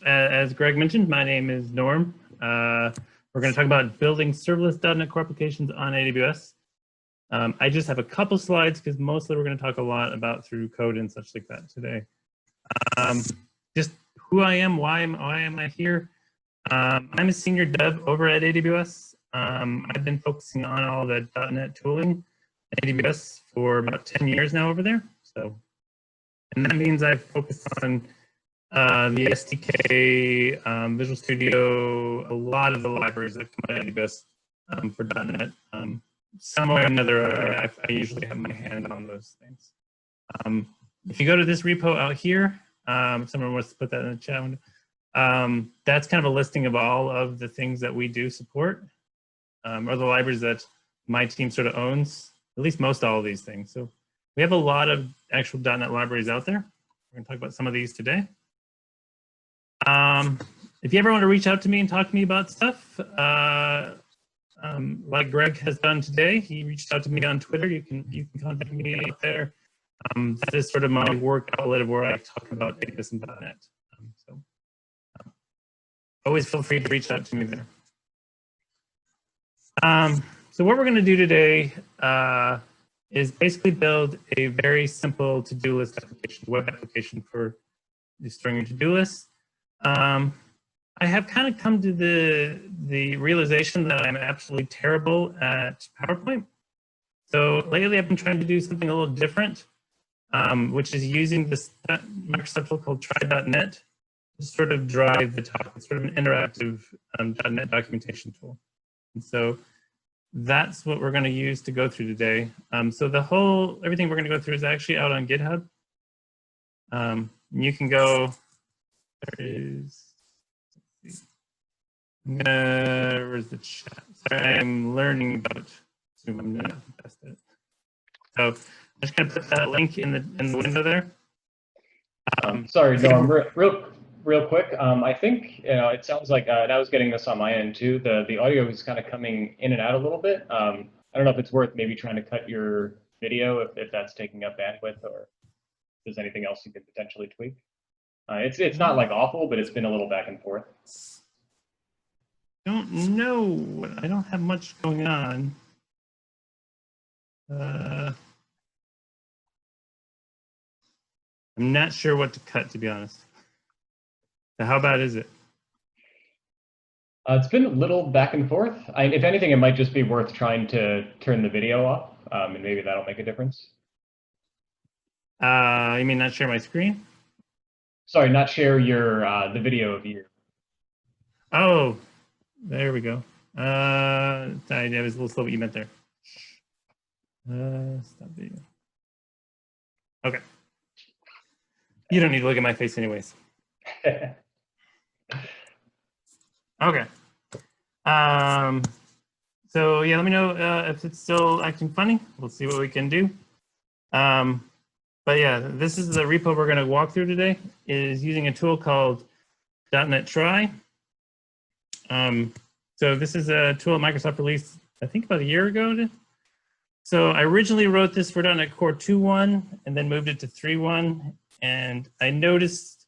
as Greg mentioned, my name is Norm. We're going to talk about building serverless .NET Core applications on AWS. I just have a couple slides because mostly we're going to talk a lot about through code and such like that today. Just who I am, why am I here? I'm a senior dev over at AWS. I've been focusing on all the .NET tooling at AWS for about 10 years now over there. And that means I've focused on the SDK, Visual Studio, a lot of the libraries that come out of AWS for .NET. Some way or another, I usually have my hand on those things. If you go to this repo out here, if someone wants to put that in the chat window, that's kind of a listing of all of the things that we do support, or the libraries that my team sort of owns, at least most all of these things. So we have a lot of actual .NET libraries out there. We're going to talk about some of these today. If you ever want to reach out to me and talk to me about stuff, like Greg has done today, he reached out to me on Twitter. You can contact me out there. That is sort of my work outlet of where I talk about AWS and .NET. Always feel free to reach out to me there. So what we're going to do today is basically build a very simple to-do list application, web application for storing your to-do list. I have kind of come to the realization that I'm absolutely terrible at PowerPoint. So lately I've been trying to do something a little different, which is using this Microsoft tool called try.net to sort of drive the talk. It's sort of an interactive .NET documentation tool. And so that's what we're going to use to go through today. So everything we're going to go through is actually out on GitHub. You can go, there is, where's the chat? Sorry, I'm learning about Zoom. I'm not the best at it. So I'm just going to put that link in the window there. Sorry, Norm, real quick. I think it sounds like, and I was getting this on my end too. The audio is kind of coming in and out a little bit. I don't know if it's worth maybe trying to cut your video if that's taking up bandwidth, or if there's anything else you could potentially tweak. It's not like awful, but it's been a little back and forth. Don't know. I don't have much going on. I'm not sure what to cut, to be honest. So how bad is it? It's been a little back and forth. If anything, it might just be worth trying to turn the video off, and maybe that'll make a difference. You mean not share my screen? Sorry, not share your the video of you. Oh, there we go. Sorry, that was a little slow what you meant there. Stop video. Okay. You don't need to look at my face anyways. Okay. So yeah, let me know if it's still acting funny. We'll see what we can do. But yeah, this is the repo we're going to walk through today. Is using a tool called .NET Try. So this is a tool Microsoft released, I think, about a year ago. So I originally wrote this for .NET Core 2.1 and then moved it to 3.1. And I noticed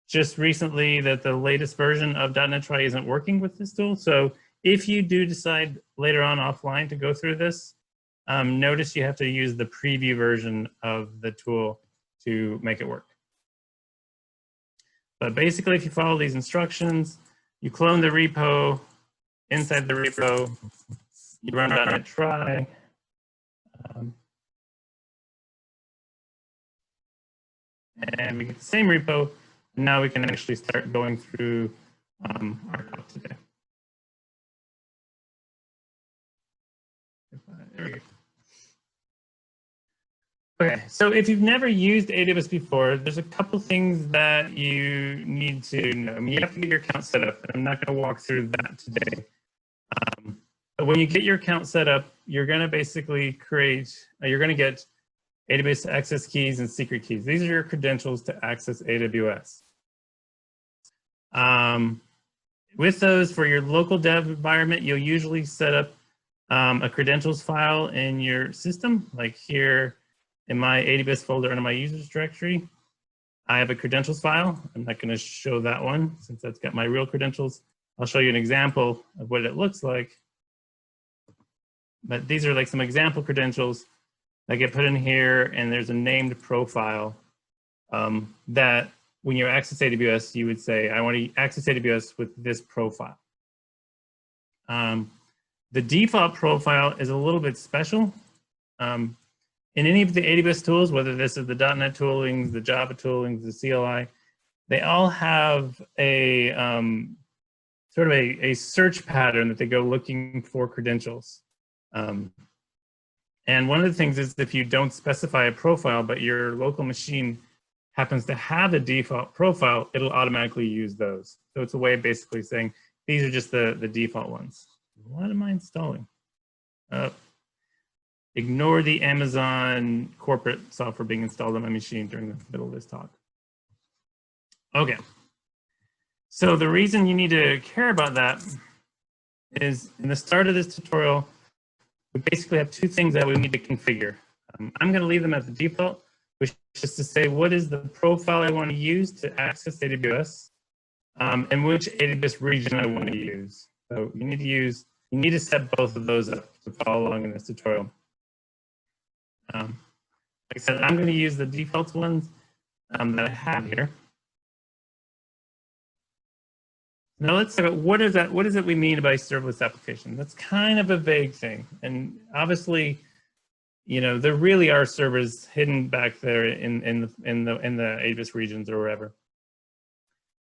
just recently that the latest version of .NET Try isn't working with this tool. So if you do decide later on offline to go through this, notice you have to use the preview version of the tool to make it work. But basically, if you follow these instructions, you clone the repo. Inside the repo, you run .NET Try. And we get the same repo. And now we can actually start going through our talk today. There we go. Okay, so if you've never used AWS before, there's a couple things that you need to know. I mean, you have to get your account set up, and I'm not going to walk through that today. But when you get your account set up, you're going to basically you're going to get AWS access keys and secret keys. These are your credentials to access AWS. With those, for your local dev environment, you'll usually set up a credentials file in your system, like here in my AWS folder under my users directory. I have a credentials file. I'm not going to show that one since that's got my real credentials. I'll show you an example of what it looks like. But these are like some example credentials that get put in here, and there's a named profile that when you access AWS, you would say, I want to access AWS with this profile. The default profile is a little bit special. In any of the AWS tools, whether this is the .NET toolings, the Java toolings, the CLI, they all have a sort of a search pattern that they go looking for credentials. And one of the things is if you don't specify a profile, but your local machine happens to have a default profile, it'll automatically use those. So it's a way of basically saying, these are just the default ones. What am I installing? Ignore the Amazon corporate software being installed on my machine during the middle of this talk. Okay. So the reason you need to care about that is in the start of this tutorial, we basically have two things that we need to configure. I'm going to leave them as the default, which is to say what is the profile I want to use to access AWS, and which AWS region I want to use. So you need to set both of those up to follow along in this tutorial. Like I said, I'm going to use the default ones that I have here. Now let's talk about what is it we mean by serverless application? That's kind of a vague thing, and obviously, you know, there really are servers hidden back there in the AWS regions or wherever.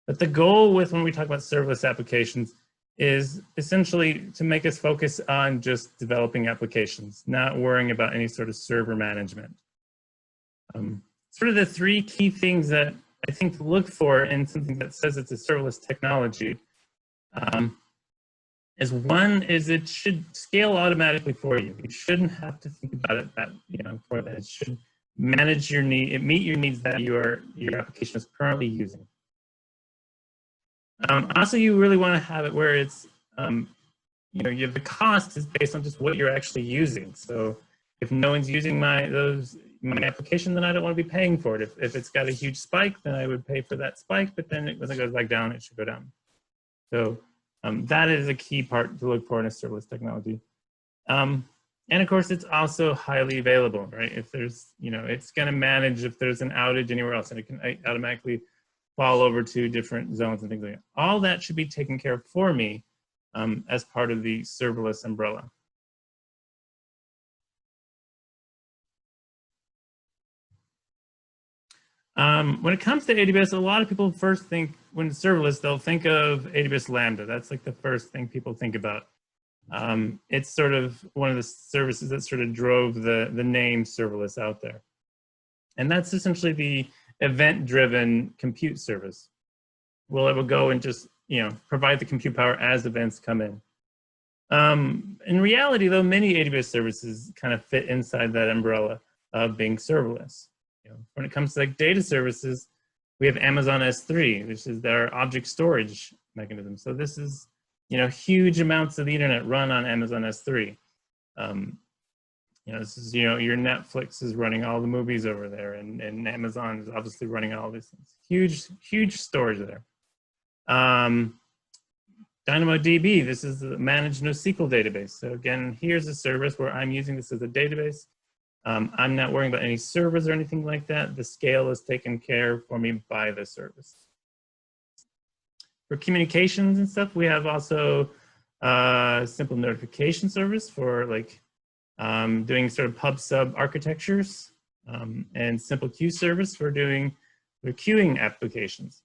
But the goal with when we talk about serverless applications is essentially to make us focus on just developing applications, not worrying about any sort of server management. Sort of the three key things that I think to look for in something that says it's a serverless technology is one is it should scale automatically for you. You shouldn't have to think about it for that. It should manage your need, meet your needs that your application is currently using. Also, you really want to have it where it's the cost is based on just what you're actually using. So if no one's using my application, then I don't want to be paying for it. If it's got a huge spike, then I would pay for that spike, but then when it goes back down, it should go down. So that is a key part to look for in a serverless technology. And of course, it's also highly available, right? If there's, it's going to manage if there's an outage anywhere else, and it can automatically fall over to different zones and things like that. All that should be taken care of for me as part of the serverless umbrella. When it comes to AWS, a lot of people first think, when it's serverless, they'll think of AWS Lambda. That's like the first thing people think about. It's sort of one of the services that sort of drove the name serverless out there. And that's essentially the event-driven compute service. Well, it will go and just, provide the compute power as events come in. In reality, though, many AWS services kind of fit inside that umbrella of being serverless. When it comes to like data services, we have Amazon S3, which is their object storage mechanism. So this is, huge amounts of the internet run on Amazon S3. This is, your Netflix is running all the movies over there, and Amazon is obviously running all these things. Huge storage there. DynamoDB, this is the managed NoSQL database. So again, here's a service where I'm using this as a database. I'm not worrying about any servers or anything like that. The scale is taken care of for me by the service. For communications and stuff, we have also simple notification service for like doing sort of pub-sub architectures, and simple queue service for doing the queuing applications,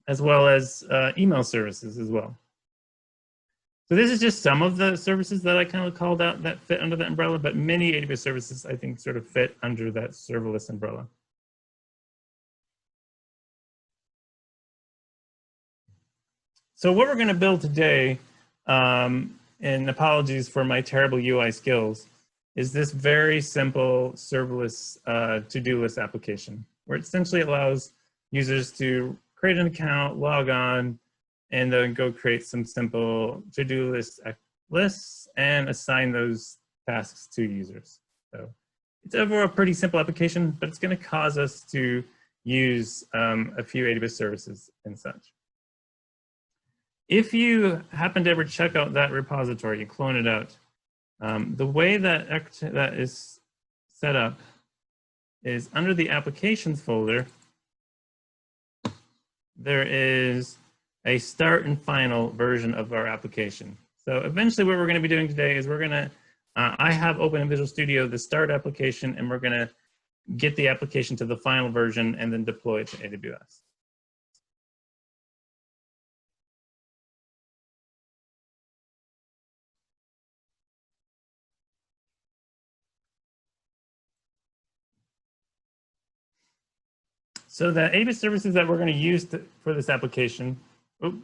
as well as email services as well. So this is just some of the services that I kind of called out that fit under that umbrella, but many AWS services, I think, sort of fit under that serverless umbrella. So what we're going to build today, and apologies for my terrible UI skills, is this very simple serverless to-do list application, where it essentially allows users to create an account, log on, and then go create some simple to-do lists and assign those tasks to users. So it's overall a pretty simple application, but it's going to cause us to use a few AWS services and such. If you happen to ever check out that repository, you clone it out, the way that is set up is under the applications folder, there is a start and final version of our application. So eventually what we're going to be doing today is we're going to, I have open in Visual Studio the start application, and we're going to get the application to the final version and then deploy it to AWS. So the AWS services that we're going to use for this application, I'm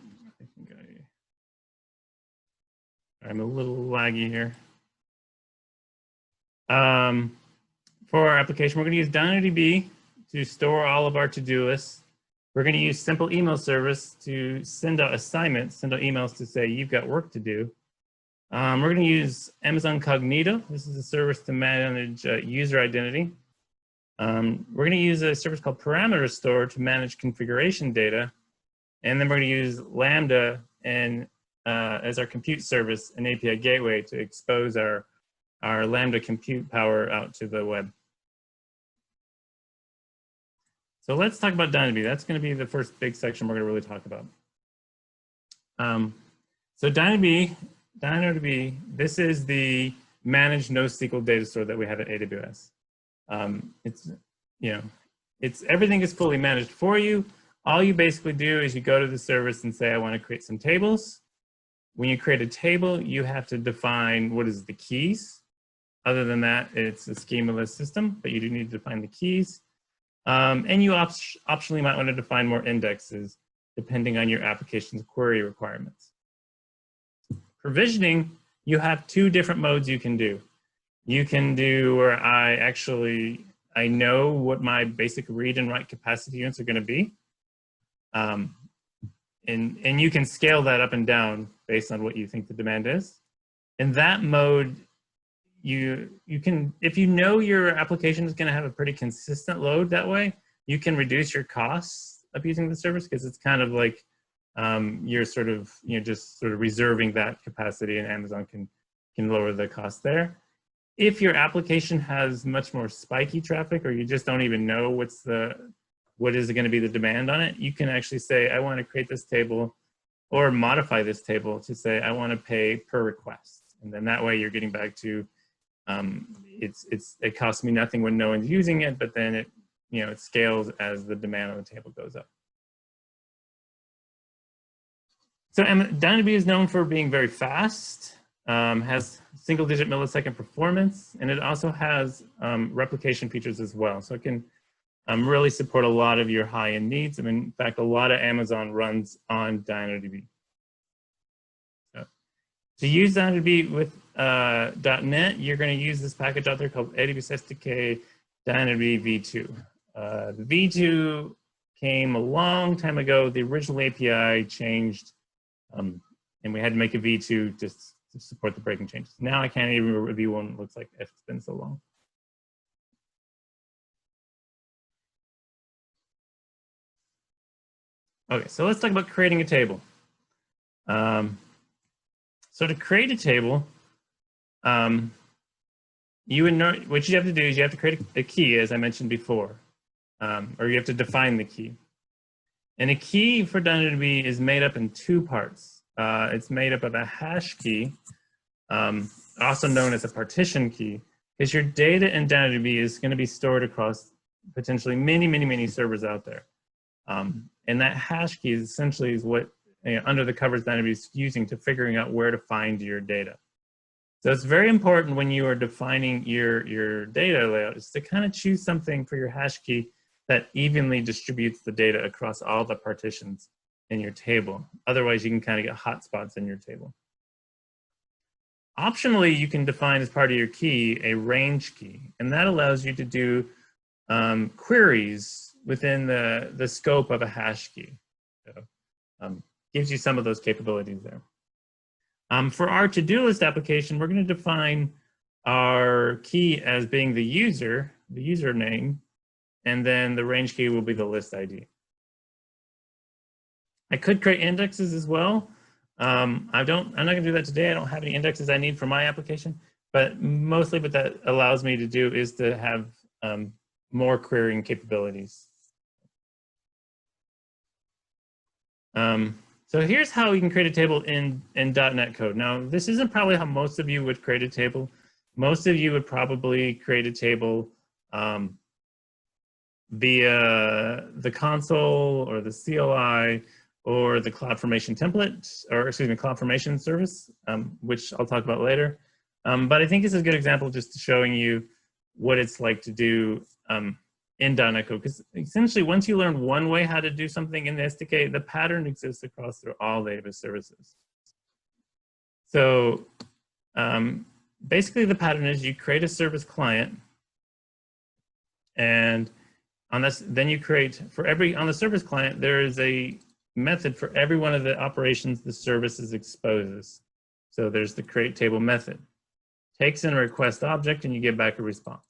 a little laggy here. For our application, we're going to use DynamoDB to store all of our to-do lists. We're going to use Simple Email Service to send out assignments, send out emails to say you've got work to do. We're going to use Amazon Cognito. This is a service to manage user identity. We're going to use a service called Parameter Store to manage configuration data. And then we're going to use Lambda as our compute service and API gateway to expose our Lambda compute power out to the web. So let's talk about DynamoDB. That's going to be the first big section we're going to really talk about. So DynamoDB, this is the managed NoSQL data store that we have at AWS. Everything is fully managed for you. All you basically do is you go to the service and say, I want to create some tables. When you create a table, you have to define what is the keys. Other than that, it's a schemaless system, but you do need to define the keys. And you optionally might want to define more indexes depending on your application's query requirements. Provisioning, you have two different modes you can do. You can do where I know what my basic read and write capacity units are going to be. And you can scale that up and down based on what you think the demand is. In that mode, you can, if you know your application is going to have a pretty consistent load that way, you can reduce your costs of using the service, because it's kind of like you're sort of, just sort of reserving that capacity, and Amazon can lower the cost there. If your application has much more spiky traffic, or you just don't even know what is going to be the demand on it, you can actually say, I want to create this table or modify this table to say, I want to pay per request. And then that way you're getting back to, it costs me nothing when no one's using it, but then it scales as the demand on the table goes up. So DynamoDB is known for being very fast, has single-digit millisecond performance, and it also has replication features as well. So it can really support a lot of your high-end needs. In fact, a lot of Amazon runs on DynamoDB. So to use DynamoDB with .NET, you're going to use this package out there called AWS SDK DynamoDB v2. The v2 came a long time ago. The original API changed, and we had to make a v2 just to support the breaking changes. Now I can't even remember what v1 looks like. It's been so long. Okay, so let's talk about creating a table. So to create a table, what you have to do is you have to create a key, as I mentioned before, or you have to define the key. And a key for DynamoDB is made up in two parts. It's made up of a hash key, also known as a partition key, because your data in DynamoDB is going to be stored across potentially many servers out there. And that hash key is essentially what under the covers DynamoDB is using to figuring out where to find your data. So it's very important when you are defining your data layout is to kind of choose something for your hash key that evenly distributes the data across all the partitions in your table. Otherwise, you can kind of get hotspots in your table. Optionally, you can define as part of your key a range key, and that allows you to do queries within the scope of a hash key. So, gives you some of those capabilities there. For our to-do list application, we're going to define our key as being the user name, and then the range key will be the list ID. I could create indexes as well. I'm not gonna do that today. I don't have any indexes I need for my application, but mostly what that allows me to do is to have more querying capabilities. So here's how you can create a table in .NET code. Now, this isn't probably how most of you would create a table. Most of you would probably create a table via the console or the CLI or the CloudFormation template, or excuse me, CloudFormation service, which I'll talk about later. But I think this is a good example just showing you what it's like to do in .NET Code, because essentially once you learn one way how to do something in the SDK, the pattern exists across through all AWS services. So basically the pattern is you create a service client, and on this, then you create, on the service client, there is a method for every one of the operations the services exposes. So there's the create table method. Takes in a request object and you get back a response.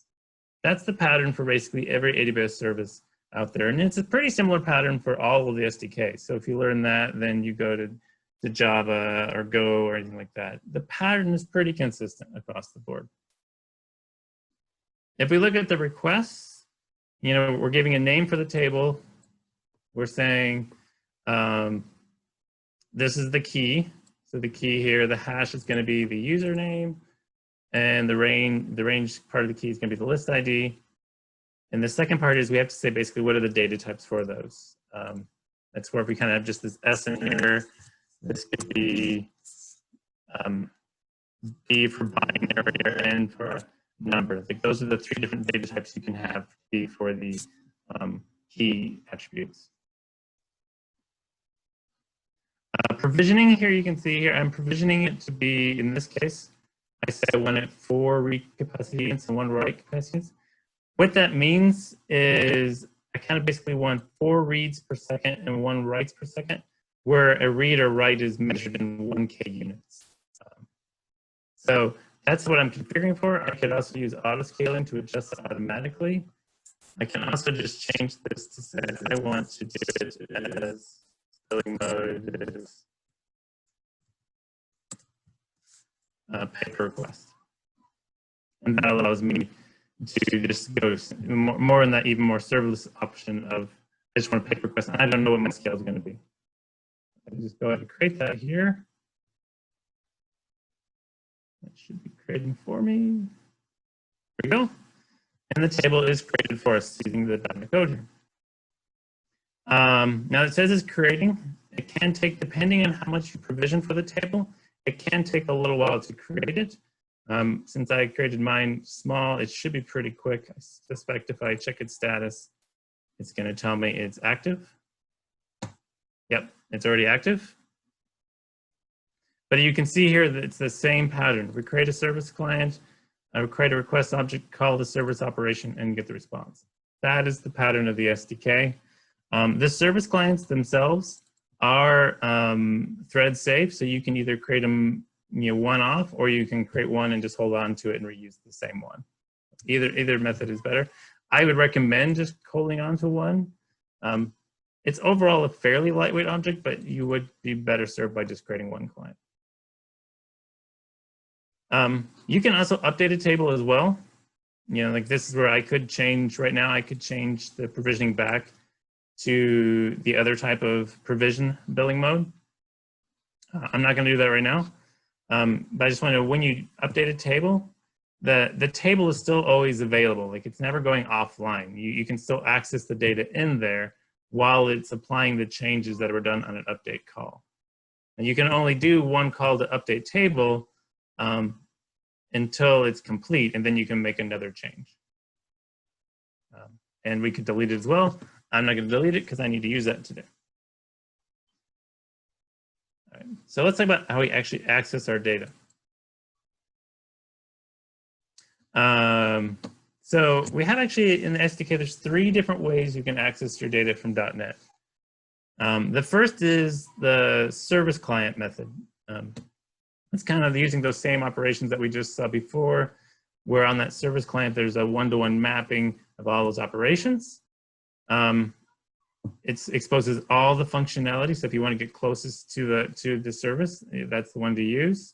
That's the pattern for basically every AWS service out there. And it's a pretty similar pattern for all of the SDKs. So if you learn that, then you go to Java or Go or anything like that. The pattern is pretty consistent across the board. If we look at the requests, you know, we're giving a name for the table. We're saying this is the key. So the key here, the hash is going to be the username, and the range part of the key is going to be the list ID. And the second part is we have to say basically what are the data types for those. That's where we kind of have just this S in here. This could be B for binary or N for number. Like those are the three different data types you can have B for the key attributes. Provisioning here, you can see here, I'm provisioning it to be, in this case, I say I want it 4 read capacity and 1 write capacities. What that means is I kind of basically want 4 reads per second and 1 writes per second, where a read or write is measured in 1K units. So that's what I'm configuring for. I could also use auto scaling to adjust it automatically. I can also just change this to say I want to do it as billing mode is pay per request. And that allows me to just go more in that even more serverless option of I just want to pay per request. And I don't know what my scale is going to be. I just go ahead and create that here. That should be creating for me. There we go. And the table is created for us using the .NET Code here. Now it says it's creating. It can take, depending on how much you provision for the table, it can take a little while to create it. Since I created mine small, it should be pretty quick. I suspect if I check its status, it's going to tell me it's active. Yep, it's already active. But you can see here that it's the same pattern. We create a service client, I would create a request object, call the service operation, and get the response. That is the pattern of the SDK. The service clients themselves are thread safe, so you can either create them one-off, or you can create one and just hold on to it and reuse the same one. Either method is better. I would recommend just holding on to one. It's overall a fairly lightweight object, but you would be better served by just creating one client. You can also update a table as well. Like this is where I could change, right now I could change the provisioning back to the other type of provision billing mode. I'm not gonna do that right now. But I just want to know, when you update a table, the table is still always available. Like it's never going offline. You can still access the data in there while it's applying the changes that were done on an update call. And you can only do one call to update table until it's complete, and then you can make another change. And we could delete it as well. I'm not going to delete it because I need to use that today. All right, so let's talk about how we actually access our data. So we have actually in the SDK, there's 3 different ways you can access your data from .NET. The first is the service client method. It's kind of using those same operations that we just saw before, where on that service client, there's a one-to-one mapping of all those operations. it exposes all the functionality. So if you want to get closest to the service, that's the one to use.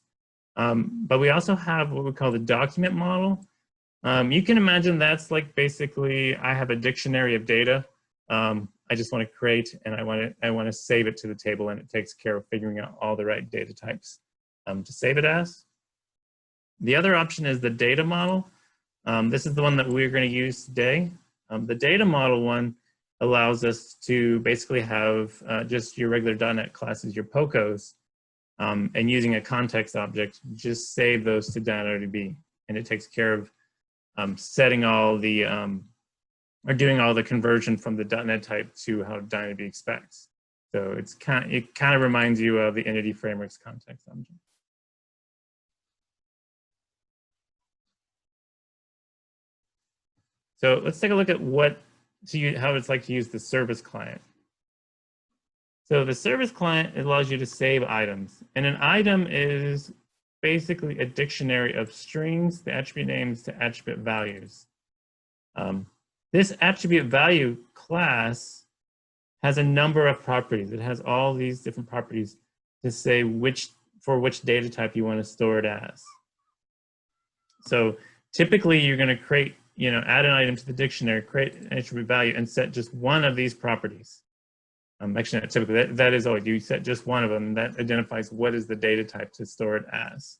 But we also have what we call the document model. You can imagine that's like basically I have a dictionary of data. I just want to create and I want to save it to the table, and it takes care of figuring out all the right data types to save it as. The other option is the data model. This is the one that we're going to use today. The data model one allows us to basically have just your regular .NET classes, your POCOs, and using a context object, just save those to DynamoDB. And it takes care of setting all the, or doing all the conversion from the .NET type to how DynamoDB expects. So it kind of reminds you of the Entity Framework's context object. So let's take a look at how it's like to use the service client. So the service client allows you to save items. And an item is basically a dictionary of strings, the attribute names to attribute values. This attribute value class has a number of properties. It has all these different properties to say for which data type you want to store it as. So typically you're going to create, add an item to the dictionary, create an attribute value, and set just one of these properties. Actually, typically that is always, you set just one of them, and that identifies what is the data type to store it as.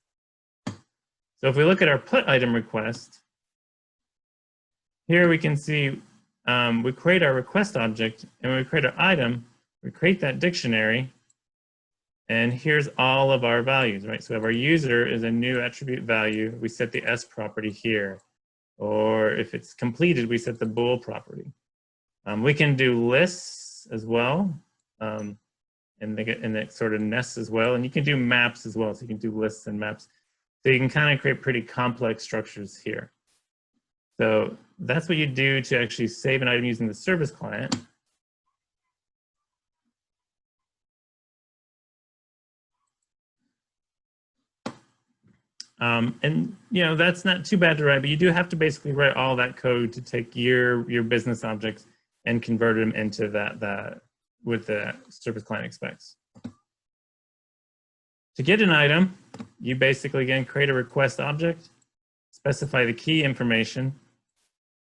So if we look at our put item request, here we can see we create our request object, and when we create our item, we create that dictionary, and here's all of our values, right? So if our user is a new attribute value, we set the S property here. Or if it's completed, we set the bool property. We can do lists as well, and it sort of nests as well. And you can do maps as well, so you can do lists and maps. So you can kind of create pretty complex structures here. So that's what you do to actually save an item using the service client. And that's not too bad to write, but you do have to basically write all that code to take your business objects and convert them into that what the service client expects. To get an item, you basically again create a request object, specify the key information,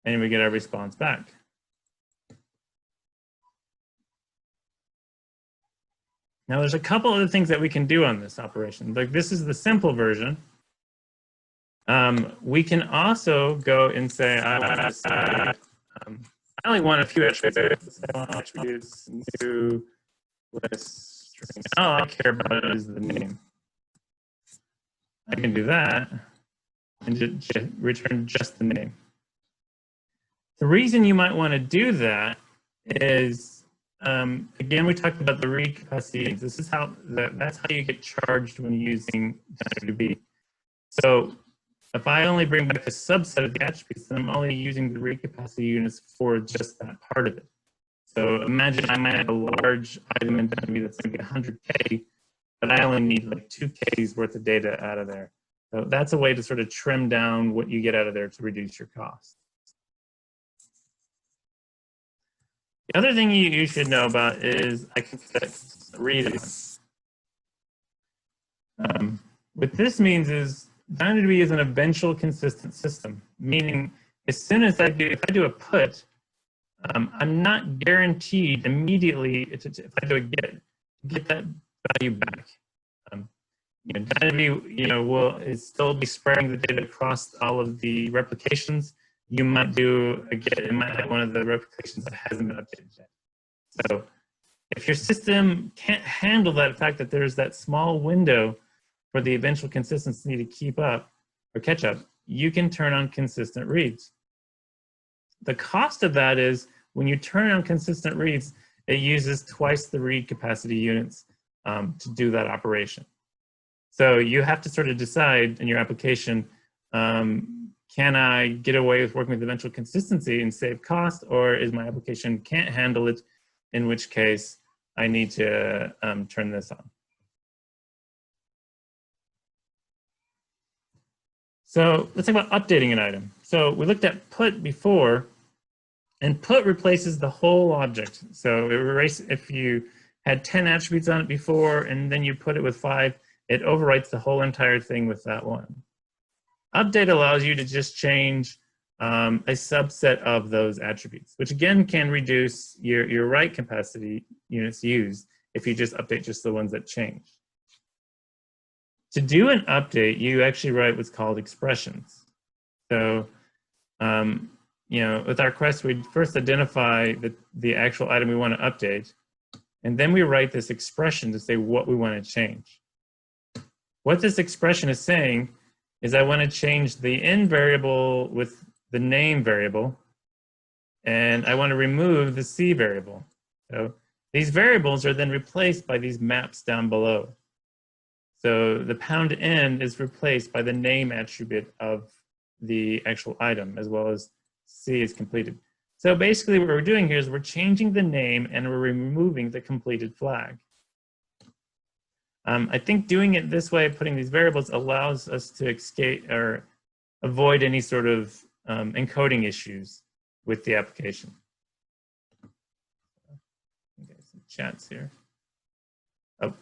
and we get our response back. Now there's a couple other things that we can do on this operation. Like this is the simple version. We can also go and say, I only want a few attributes. I want attributes, new list string. All I care about is the name. I can do that and just return just the name. The reason you might want to do that is, again, we talked about the read capacity. This is that's how you get charged when using DynamoDB. So if I only bring back a subset of the attributes, then I'm only using the read capacity units for just that part of it. So imagine I might have a large item in DynamoDB that's maybe 100K, but I only need like 2K's worth of data out of there. So that's a way to sort of trim down what you get out of there to reduce your cost. The other thing you should know about is I can fix read. What this means is DynamoDB is an eventual consistent system, meaning as soon as if I do a put, I'm not guaranteed immediately if I do a get that value back. DynamoDB will still be spreading the data across all of the replications. You might do a get, it might have one of the replications that hasn't been updated yet. So if your system can't handle that fact that there's that small window for the eventual consistency to keep up or catch up, you can turn on consistent reads. The cost of that is when you turn on consistent reads, it uses twice the read capacity units to do that operation. So you have to sort of decide in your application, can I get away with working with eventual consistency and save cost, or is my application can't handle it, in which case I need to turn this on. So let's talk about updating an item. So we looked at put before. And put replaces the whole object. So if you had 10 attributes on it before and then you put it with 5, it overwrites the whole entire thing with that one. Update allows you to just change a subset of those attributes, which again can reduce your write capacity units used if you just update just the ones that change. To do an update, you actually write what's called expressions. So, with our request, we first identify the actual item we want to update, and then we write this expression to say what we want to change. What this expression is saying is I want to change the in variable with the name variable, and I want to remove the C variable. So these variables are then replaced by these maps down below. So the #n is replaced by the name attribute of the actual item, as well as C is completed. So basically what we're doing here is we're changing the name and we're removing the completed flag. I think doing it this way, putting these variables, allows us to escape or avoid any sort of encoding issues with the application. Okay, some chats here. Oh,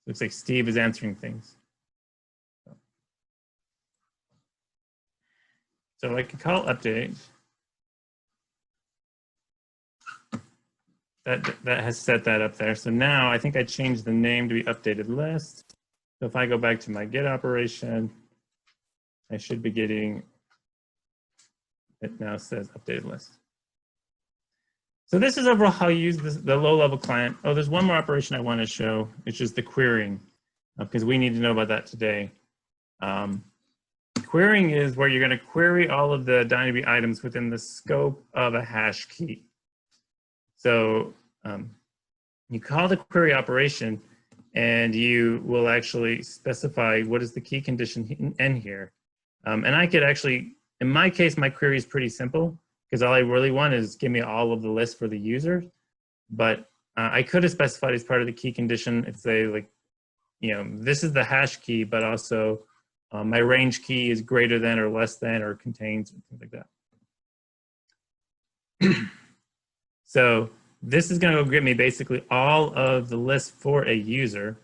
looks like Steve is answering things. So I can call update. That has set that up there. So now I think I changed the name to be updated list. So if I go back to my get operation, I should be getting, it now says updated list. So this is overall how you use the low-level client. Oh, there's one more operation I want to show, which is the querying, because we need to know about that today. Querying is where you're going to query all of the DynamoDB items within the scope of a hash key. So you call the query operation, and you will actually specify what is the key condition in here. And I could actually, in my case, my query is pretty simple, because all I really want is give me all of the list for the user. But I could have specified as part of the key condition, it's say like, this is the hash key, but also my range key is greater than or less than or contains, and things like that. So this is going to go get me basically all of the list for a user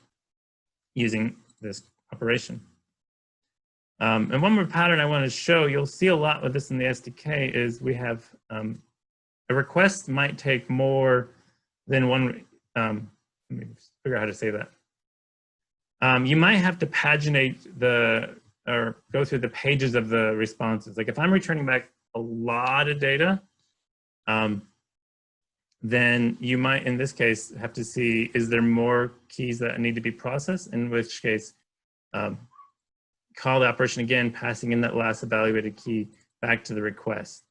using this operation. And one more pattern I want to show, you'll see a lot with this in the SDK, is we have a request might take more than one, let me figure out how to say that. You might have to paginate or go through the pages of the responses. Like if I'm returning back a lot of data, then you might, in this case, have to see, is there more keys that need to be processed? In which case, call the operation again, passing in that last evaluated key back to the request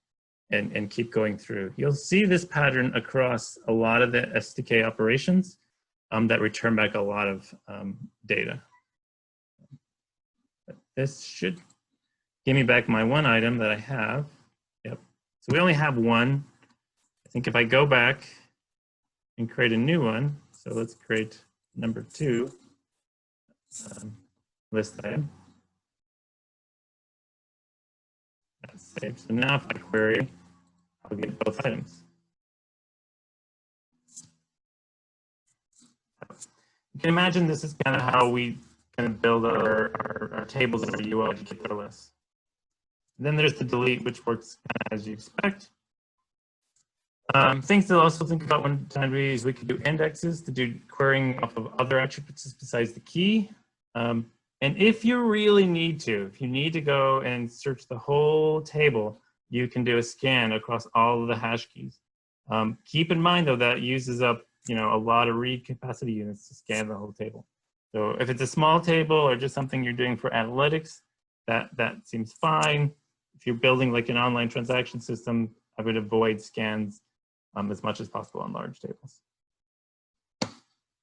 and keep going through. You'll see this pattern across a lot of the SDK operations that return back a lot of data. But this should give me back my one item that I have. Yep. So we only have one. I think if I go back and create a new one, so let's create number 2 list item. That's saved. So now if I query, I'll get both items. You can imagine this is kind of how we kind of build our tables in our UI to get the list. And then there's the delete, which works kind of as you expect. Things to also think about when DynamoDB is we could do indexes to do querying off of other attributes besides the key. And if you really need to, if you need to go and search the whole table, you can do a scan across all of the hash keys. Keep in mind though, that uses up a lot of read capacity units to scan the whole table. So if it's a small table or just something you're doing for analytics, that seems fine. If you're building like an online transaction system, I would avoid scans as much as possible on large tables.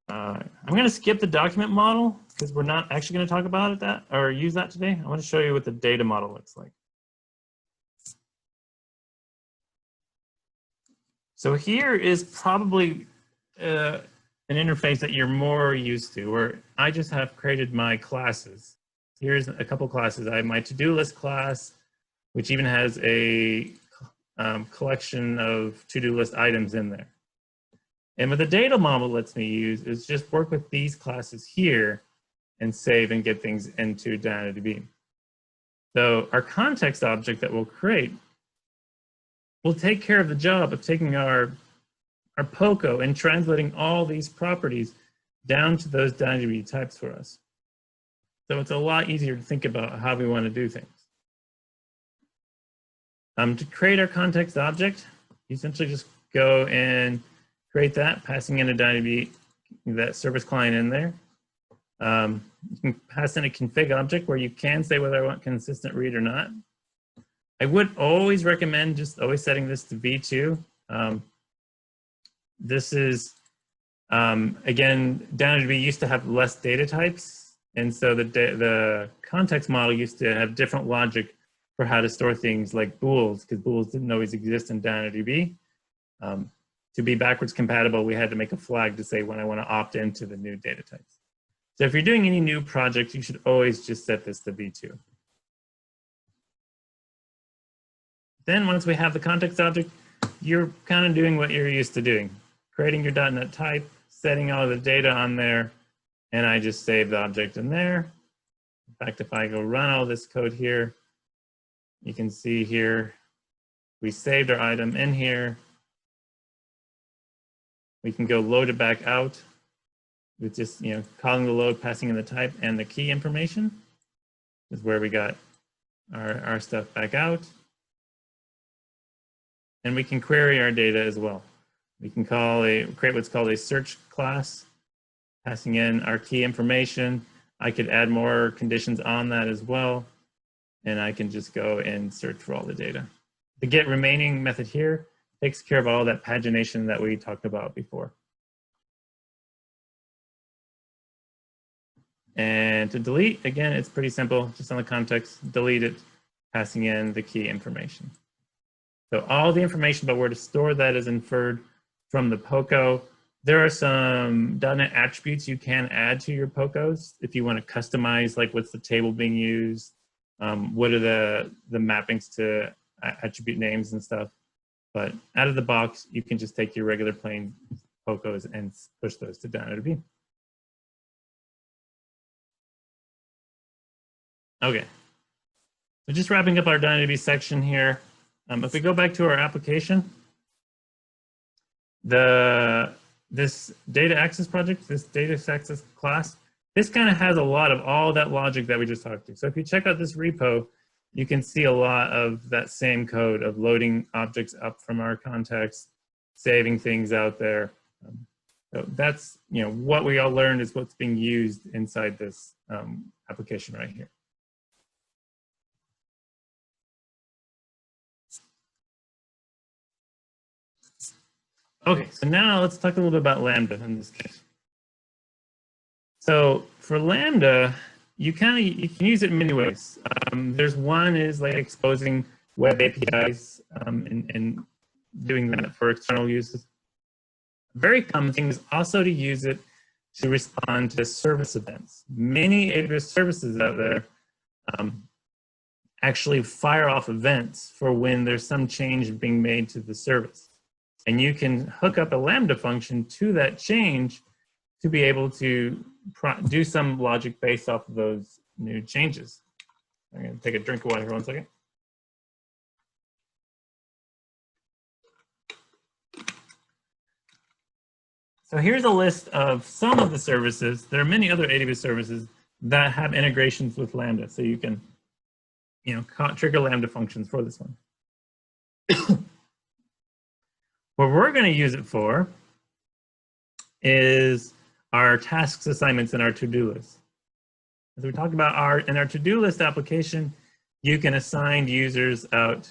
I'm going to skip the document model because we're not actually going to talk about it or use that today. I want to show you what the data model looks like. So here is probably an interface that you're more used to, where I just have created my classes. Here's a couple classes. I have my to-do list class, which even has a collection of to-do list items in there. And what the data model lets me use is just work with these classes here and save and get things into DynamoDB. So our context object that we'll create will take care of the job of taking our POCO and translating all these properties down to those DynamoDB types for us. So it's a lot easier to think about how we want to do things. To create our context object, you essentially just go and create that, passing in a DynamoDB, that service client in there. You can pass in a config object where you can say whether I want consistent read or not. I would always recommend just always setting this to V2. This is, again, DynamoDB used to have less data types. And so the context model used to have different logic for how to store things like bools, because bools didn't always exist in DynamoDB. To be backwards compatible, we had to make a flag to say when I want to opt into the new data types. So if you're doing any new project, you should always just set this to V2. Then once we have the context object, you're kind of doing what you're used to doing. Creating your .NET type, setting all the data on there, and I just save the object in there. In fact, if I go run all this code here, you can see here, we saved our item in here. We can go load it back out with just, calling the load, passing in the type and the key information is where we got our stuff back out. And we can query our data as well. We can create what's called a search class, passing in our key information. I could add more conditions on that as well. And I can just go and search for all the data. The get remaining method here takes care of all that pagination that we talked about before. And to delete, again, it's pretty simple, just on the context, delete it, passing in the key information. So all the information about where to store that is inferred from the POCO. There are some .NET attributes you can add to your POCOs if you want to customize, like what's the table being used, what are the mappings to attribute names and stuff. But out of the box, you can just take your regular plain POCOs and push those to DynamoDB. Okay, so just wrapping up our DynamoDB section here. If we go back to our application, this data access project, this data access class, this kind of has a lot of all that logic that we just talked to. So if you check out this repo, you can see a lot of that same code of loading objects up from our context, saving things out there. So that's, what we all learned is what's being used inside this application right here. Okay, so now let's talk a little bit about Lambda in this case. So for Lambda, you can use it in many ways. There's one is like exposing web APIs and doing that for external uses. A very common thing is also to use it to respond to service events. Many AWS services out there actually fire off events for when there's some change being made to the service. And you can hook up a Lambda function to that change to be able to do some logic based off of those new changes. I'm going to take a drink of water for 1 second. So here's a list of some of the services. There are many other AWS services that have integrations with Lambda. So you can, trigger Lambda functions for this one. What we're going to use it for is our tasks, assignments, and our to-do list. As we talked about in our to-do list application, you can assign users out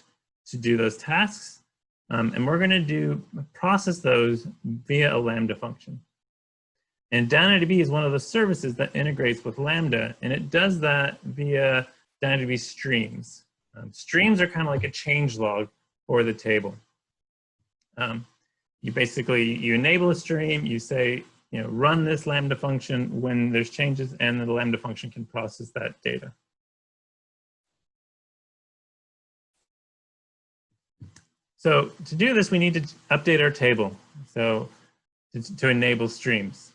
to do those tasks. And we're going to process those via a Lambda function. And DynamoDB is one of the services that integrates with Lambda, and it does that via DynamoDB streams. Streams are kind of like a change log for the table. You enable a stream, you say, run this Lambda function when there's changes, and the Lambda function can process that data. So to do this, we need to update our table. So to enable streams.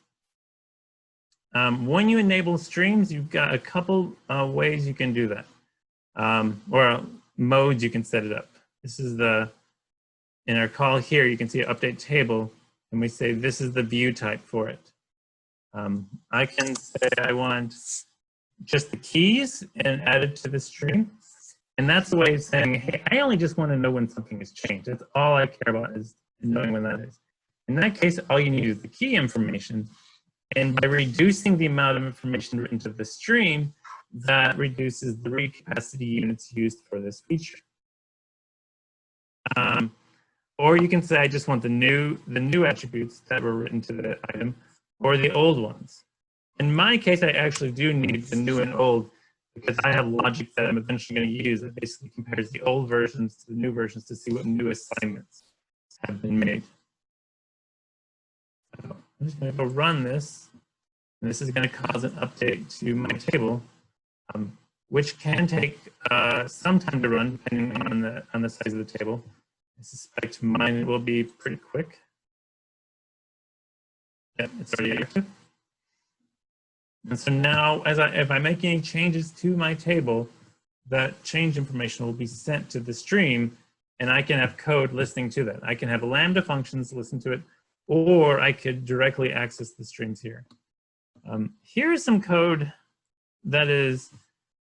When you enable streams, you've got a couple ways you can do that, or modes you can set it up. This is in our call here, you can see update table, and we say this is the view type for it. I can say I want just the keys and add it to the stream. And that's the way of saying, hey, I only just want to know when something has changed. That's all I care about, is knowing when that is. In that case, all you need is the key information. And by reducing the amount of information written to the stream, that reduces the read capacity units used for this feature. Or you can say, I just want the new attributes that were written to the item, or the old ones. In my case, I actually do need the new and old, because I have logic that I'm eventually going to use that basically compares the old versions to the new versions to see what new assignments have been made. So I'm just going to go run this. And this is going to cause an update to my table, which can take some time to run depending on the size of the table. I suspect mine will be pretty quick. Yep, it's already active. And so now, if I make any changes to my table, that change information will be sent to the stream, and I can have code listening to that. I can have Lambda functions listen to it, or I could directly access the streams here. Here's some code that is,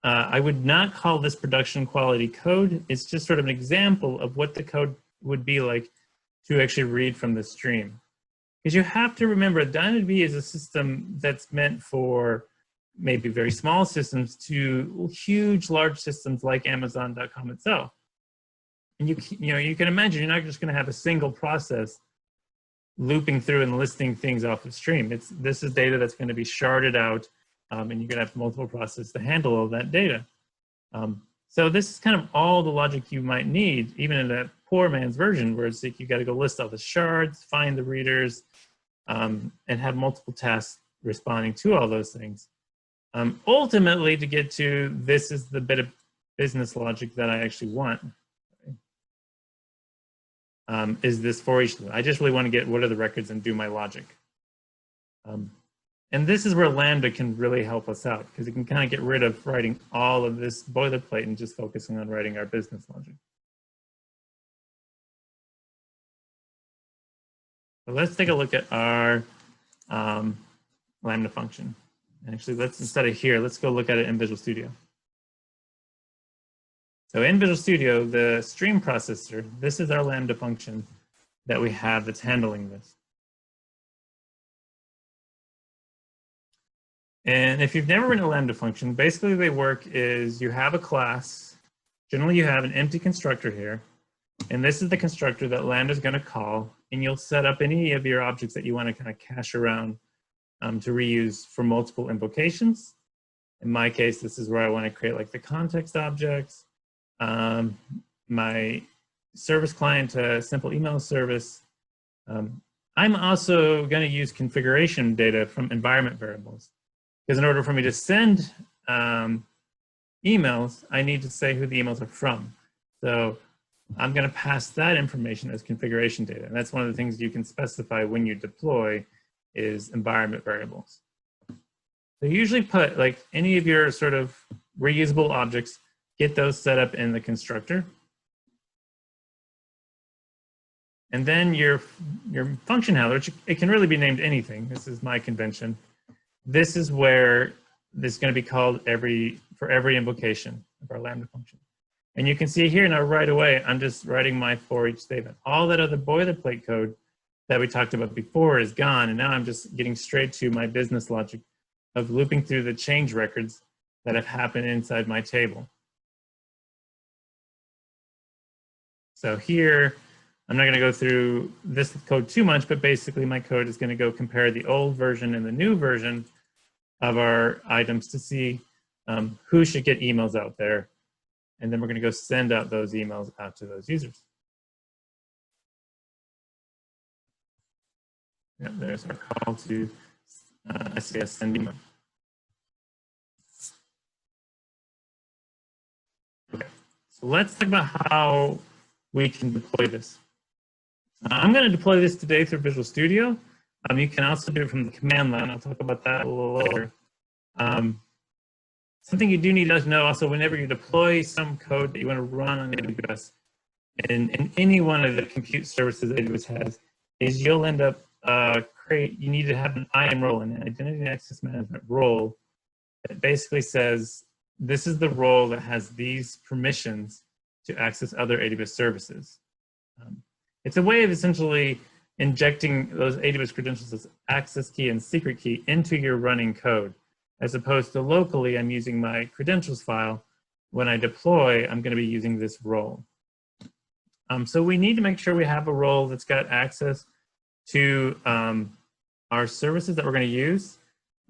I would not call this production quality code. It's just sort of an example of what the code would be like to actually read from the stream. Because you have to remember, DynamoDB is a system that's meant for maybe very small systems to huge, large systems like Amazon.com itself. And you can imagine you're not just going to have a single process looping through and listing things off the stream. This is data that's going to be sharded out, and you're going to have multiple processes to handle all that data. So this is kind of all the logic you might need, even in that poor man's version, where it's like you got to go list all the shards, find the readers, and have multiple tasks responding to all those things. Ultimately, to get to this is the bit of business logic that I actually want. Is this for each loop. I just really want to get what are the records and do my logic. And this is where Lambda can really help us out, because it can kind of get rid of writing all of this boilerplate and just focusing on writing our business logic. So let's take a look at our Lambda function. Actually, instead of here, let's go look at it in Visual Studio. So in Visual Studio, the stream processor, this is our Lambda function that we have that's handling this. And if you've never written a Lambda function, basically the way they work is you have a class. Generally, you have an empty constructor here. And this is the constructor that Lambda is going to call. And you'll set up any of your objects that you want to kind of cache around to reuse for multiple invocations. In my case, this is where I want to create like the context objects, my service client, a simple email service. I'm also going to use configuration data from environment variables. Because in order for me to send emails, I need to say who the emails are from. So I'm going to pass that information as configuration data. And that's one of the things you can specify when you deploy is environment variables. So you usually put like any of your sort of reusable objects, get those set up in the constructor. And then your function handler, which it can really be named anything. This is my convention. This is where this is going to be called for every invocation of our Lambda function. And you can see here now right away, I'm just writing my for each statement. All that other boilerplate code that we talked about before is gone. And now I'm just getting straight to my business logic of looping through the change records that have happened inside my table. So here, I'm not going to go through this code too much, but basically my code is going to go compare the old version and the new version of our items to see who should get emails out there. And then we're going to go send out those emails out to those users. Yep, there's our call to SES send email. Okay, so let's talk about how we can deploy this. I'm going to deploy this today through Visual Studio. You can also do it from the command line. I'll talk about that a little later. Something you do need to know also, whenever you deploy some code that you want to run on AWS, in any one of the compute services AWS has, is you'll end up you need to have an IAM role, an Identity and Access Management role, that basically says, this is the role that has these permissions to access other AWS services. It's a way of essentially injecting those AWS credentials as access key and secret key into your running code, as opposed to locally, I'm using my credentials file. When I deploy, I'm going to be using this role. So we need to make sure we have a role that's got access to our services that we're going to use.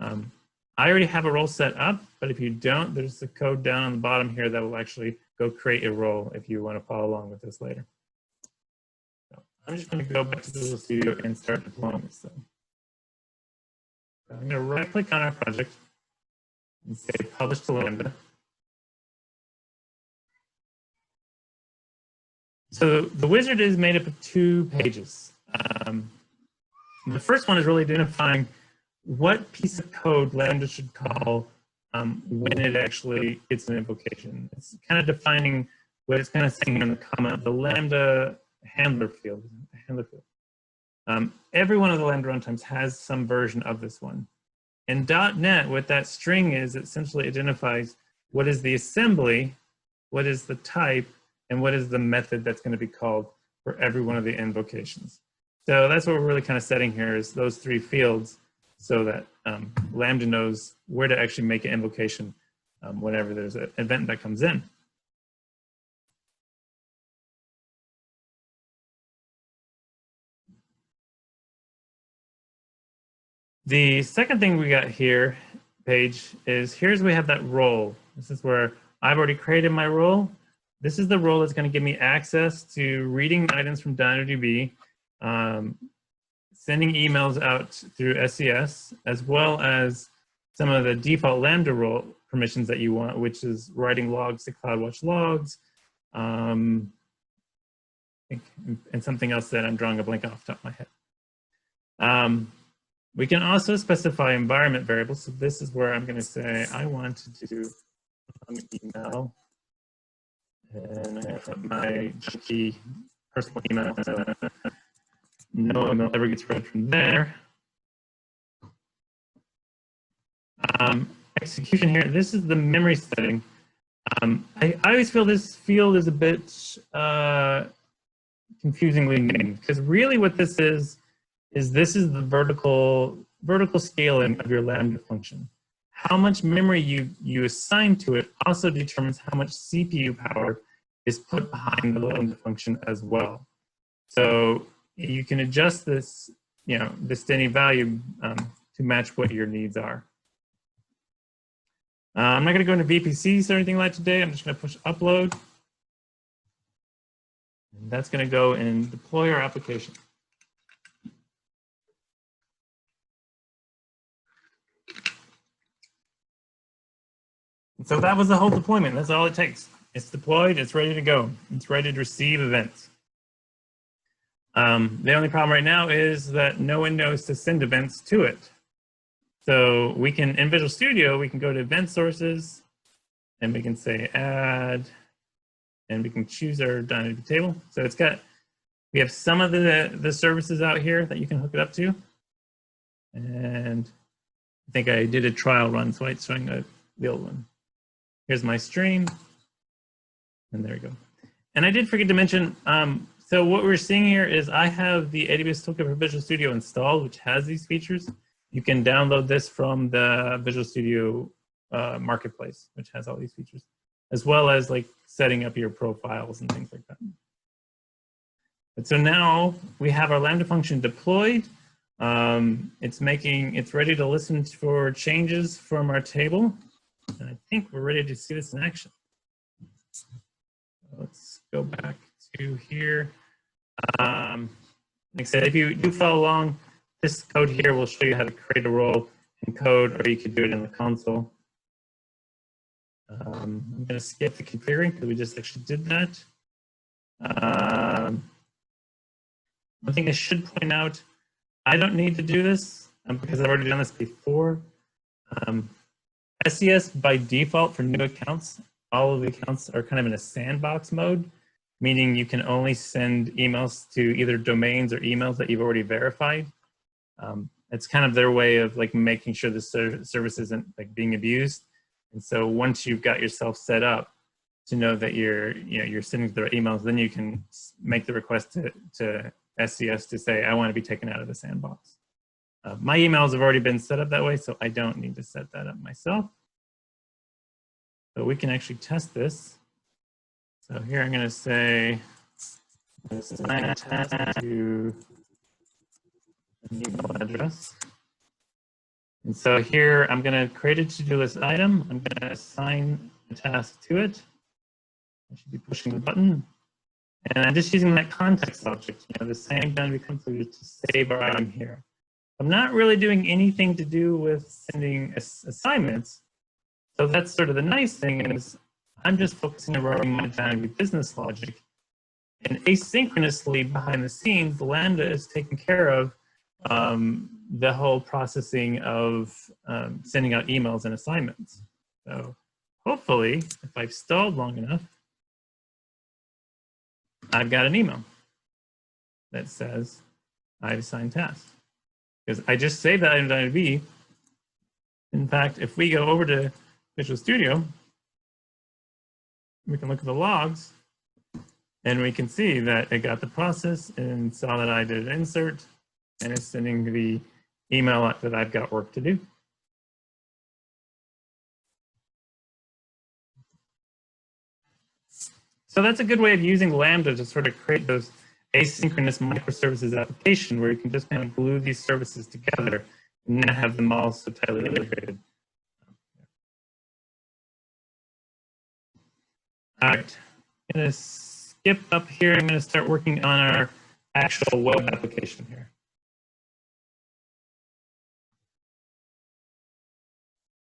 I already have a role set up, but if you don't, there's the code down on the bottom here that will actually go create a role if you want to follow along with this later. So I'm just going to go back to Visual Studio and start deploying this thing. So I'm going to right-click on our project and say Publish to Lambda. So the wizard is made up of 2 pages. The first one is really identifying what piece of code Lambda should call when it actually gets an invocation. It's kind of defining what it's kind of saying in the comment, the Lambda handler field. Every one of the Lambda runtimes has some version of this one. In .NET, what that string is, it essentially identifies what is the assembly, what is the type, and what is the method that's going to be called for every one of the invocations. So that's what we're really kind of setting here, is those 3 fields, so that Lambda knows where to actually make an invocation whenever there's an event that comes in. The second thing we got here, page, is here's where we have that role. This is where I've already created my role. This is the role that's going to give me access to reading items from DynamoDB, sending emails out through SES, as well as some of the default Lambda role permissions that you want, which is writing logs to CloudWatch logs, and something else that I'm drawing a blank off the top of my head. We can also specify environment variables. So this is where I'm going to say I want to do an email, and I put my junky personal email. No email ever gets read from there. Execution here. This is the memory setting. I always feel this field is a bit confusingly named, because really what this is this is the vertical scaling of your Lambda function. How much memory you assign to it also determines how much CPU power is put behind the Lambda function as well. So you can adjust this, this to any value to match what your needs are. I'm not going to go into VPCs or anything like today. I'm just going to push upload. And that's going to go and deploy our application. And so that was the whole deployment. That's all it takes. It's deployed. It's ready to go. It's ready to receive events. The only problem right now is that no one knows to send events to it. So we can, in Visual Studio, we can go to event sources, and we can say add, and we can choose our DynamoDB table. So we have some of the services out here that you can hook it up to. And I think I did a trial run, so it's showing the old one. Here's my stream, and there we go. And I did forget to mention, so what we're seeing here is I have the AWS Toolkit for Visual Studio installed, which has these features. You can download this from the Visual Studio marketplace, which has all these features, as well as like setting up your profiles and things like that. But so now we have our Lambda function deployed. It's ready to listen for changes from our table. And I think we're ready to see this in action. Let's go back to here. Like I said, if you do follow along, this code here will show you how to create a role in code, or you could do it in the console. I'm going to skip the configuring because we just actually did that. One thing I should point out, I don't need to do this because I've already done this before. SES by default for new accounts, all of the accounts are kind of in a sandbox mode, meaning you can only send emails to either domains or emails that you've already verified. It's kind of their way of like making sure the service isn't like being abused. And so once you've got yourself set up to know that you're sending the right emails, then you can make the request to SES to say, I want to be taken out of the sandbox. My emails have already been set up that way, so I don't need to set that up myself. So we can actually test this. So here I'm going to say, assign a task to an email address. And so here I'm going to create a to-do list item. I'm going to assign a task to it. I should be pushing the button. And I'm just using that context object, the same done be completed to save our item here. I'm not really doing anything to do with sending assignments. So that's sort of the nice thing is I'm just focusing on running my DynamoDB business logic. And asynchronously behind the scenes, Lambda is taking care of the whole processing of sending out emails and assignments. So hopefully, if I've stalled long enough, I've got an email that says I've assigned tasks. Because I just saved that in DynamoDB. In fact, if we go over to Visual Studio, we can look at the logs, and we can see that it got the process and saw that I did an insert, and it's sending the email that I've got work to do. So that's a good way of using Lambda to sort of create those asynchronous microservices application where you can just kind of glue these services together and not have them all so tightly integrated. All right, I'm going to skip up here. I'm going to start working on our actual web application here.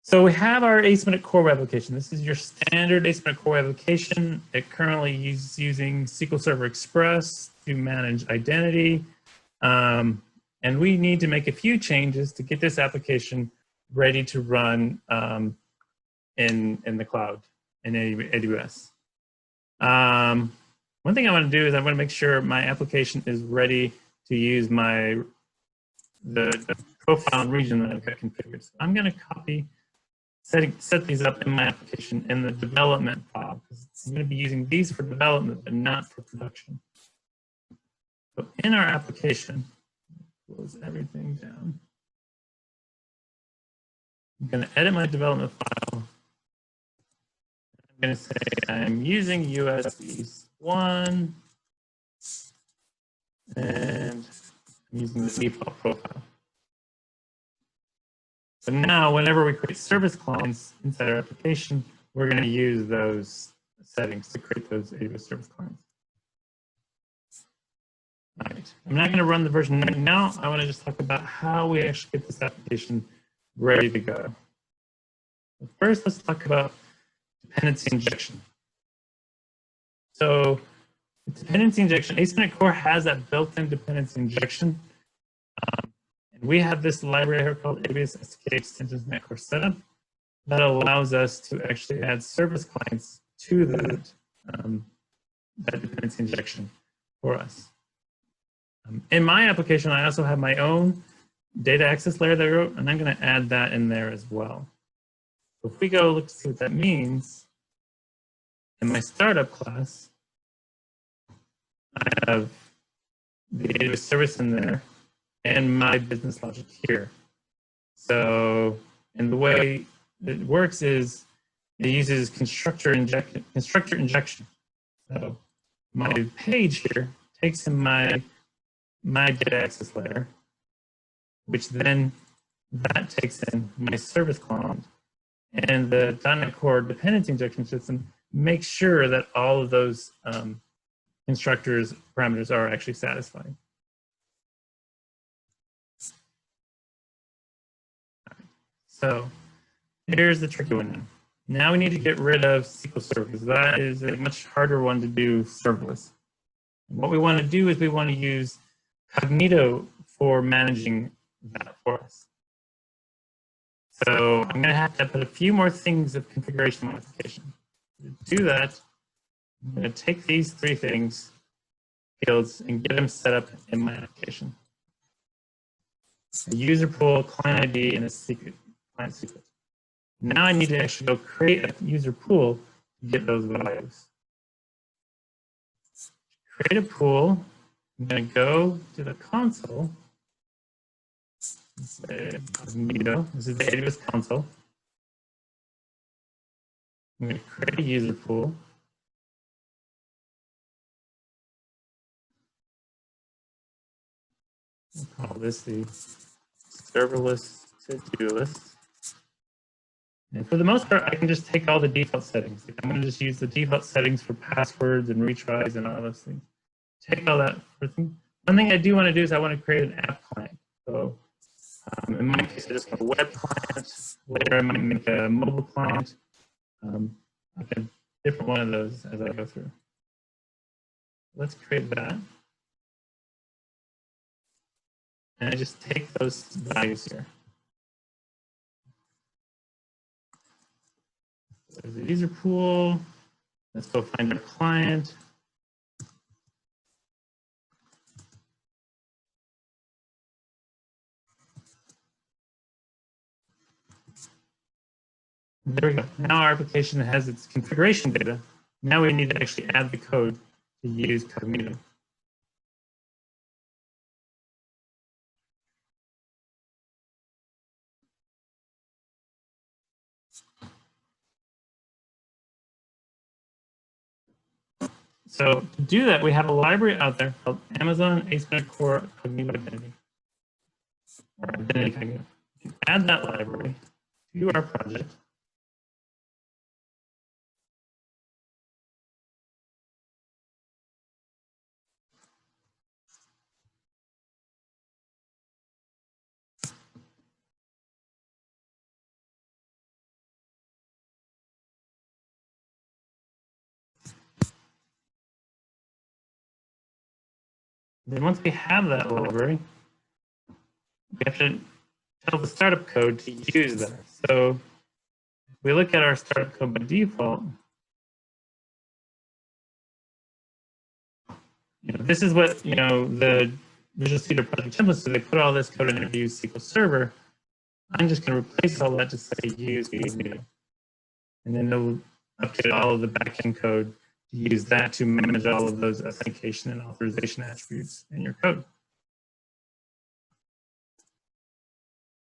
So we have our Asymmetric Core web application. This is your standard Asymmetric Core web application. It currently is using SQL Server Express to manage identity. And we need to make a few changes to get this application ready to run in the cloud, in AWS. One thing I want to do is I want to make sure my application is ready to use the profile and region that I've got configured. So I'm going to copy, set these up in my application in the development file. I'm going to be using these for development, but not for production. So in our application, close everything down. I'm going to edit my development file. I'm going to say I'm using USB 1 and I'm using the default profile. So now whenever we create service clients inside our application, we're going to use those settings to create those AWS service clients. All right. I'm not going to run the version right now. I want to just talk about how we actually get this application ready to go. But first, let's talk about dependency injection. So dependency injection, Asymmetric Core has that built-in dependency injection. And we have this library here called AWS SDK Extensions Netcore Setup that allows us to actually add service clients to that, that dependency injection for us. In my application, I also have my own data access layer that I wrote, and I'm going to add that in there as well. So if we go look to see what that means, in my startup class, I have the AWS service in there and my business logic here. So, and the way it works is it uses constructor injection. So my page here takes in my data access layer, which then that takes in my service client. And the .NET Core dependency injection system makes sure that all of those constructors parameters are actually satisfied. So here's the tricky one now. Now we need to get rid of SQL Server because that is a much harder one to do serverless. And what we want to do is we want to use Cognito for managing that for us. So I'm going to have to put a few more things of configuration modification. To do that, I'm going to take these three fields, and get them set up in my application. A user pool, client ID, and a secret, client secret. Now I need to actually go create a user pool to get those values. Create a pool. I'm going to go to the console. Say Cognito. This is the AWS console. I'm going to create a user pool. We'll call this the serverless to-do list. And for the most part, I can just take all the default settings. I'm going to just use the default settings for passwords and retries and all those things. Take all that for things. One thing I do want to do is I want to create an app client. So in my case, I just want a web client. Later, I might make a mobile client. Like a different one of those as I go through. Let's create that. And I just take those values here. There's the user pool. Let's go find our client. There we go. Now our application has its configuration data. Now we need to actually add the code to use Cognito. So to do that, we have a library out there called Amazon Migrating Core Cognito Identity. Or Identity Cognito. You can add that library to our project. Then once we have that library, we have to tell the startup code to use that. So if we look at our startup code by default, this is what the Visual Studio project templates. So they put all this code in there to use SQL Server. I'm just going to replace all that to say use Cognito, and then they'll update all of the backend code to use that to manage all of those authentication and authorization attributes in your code.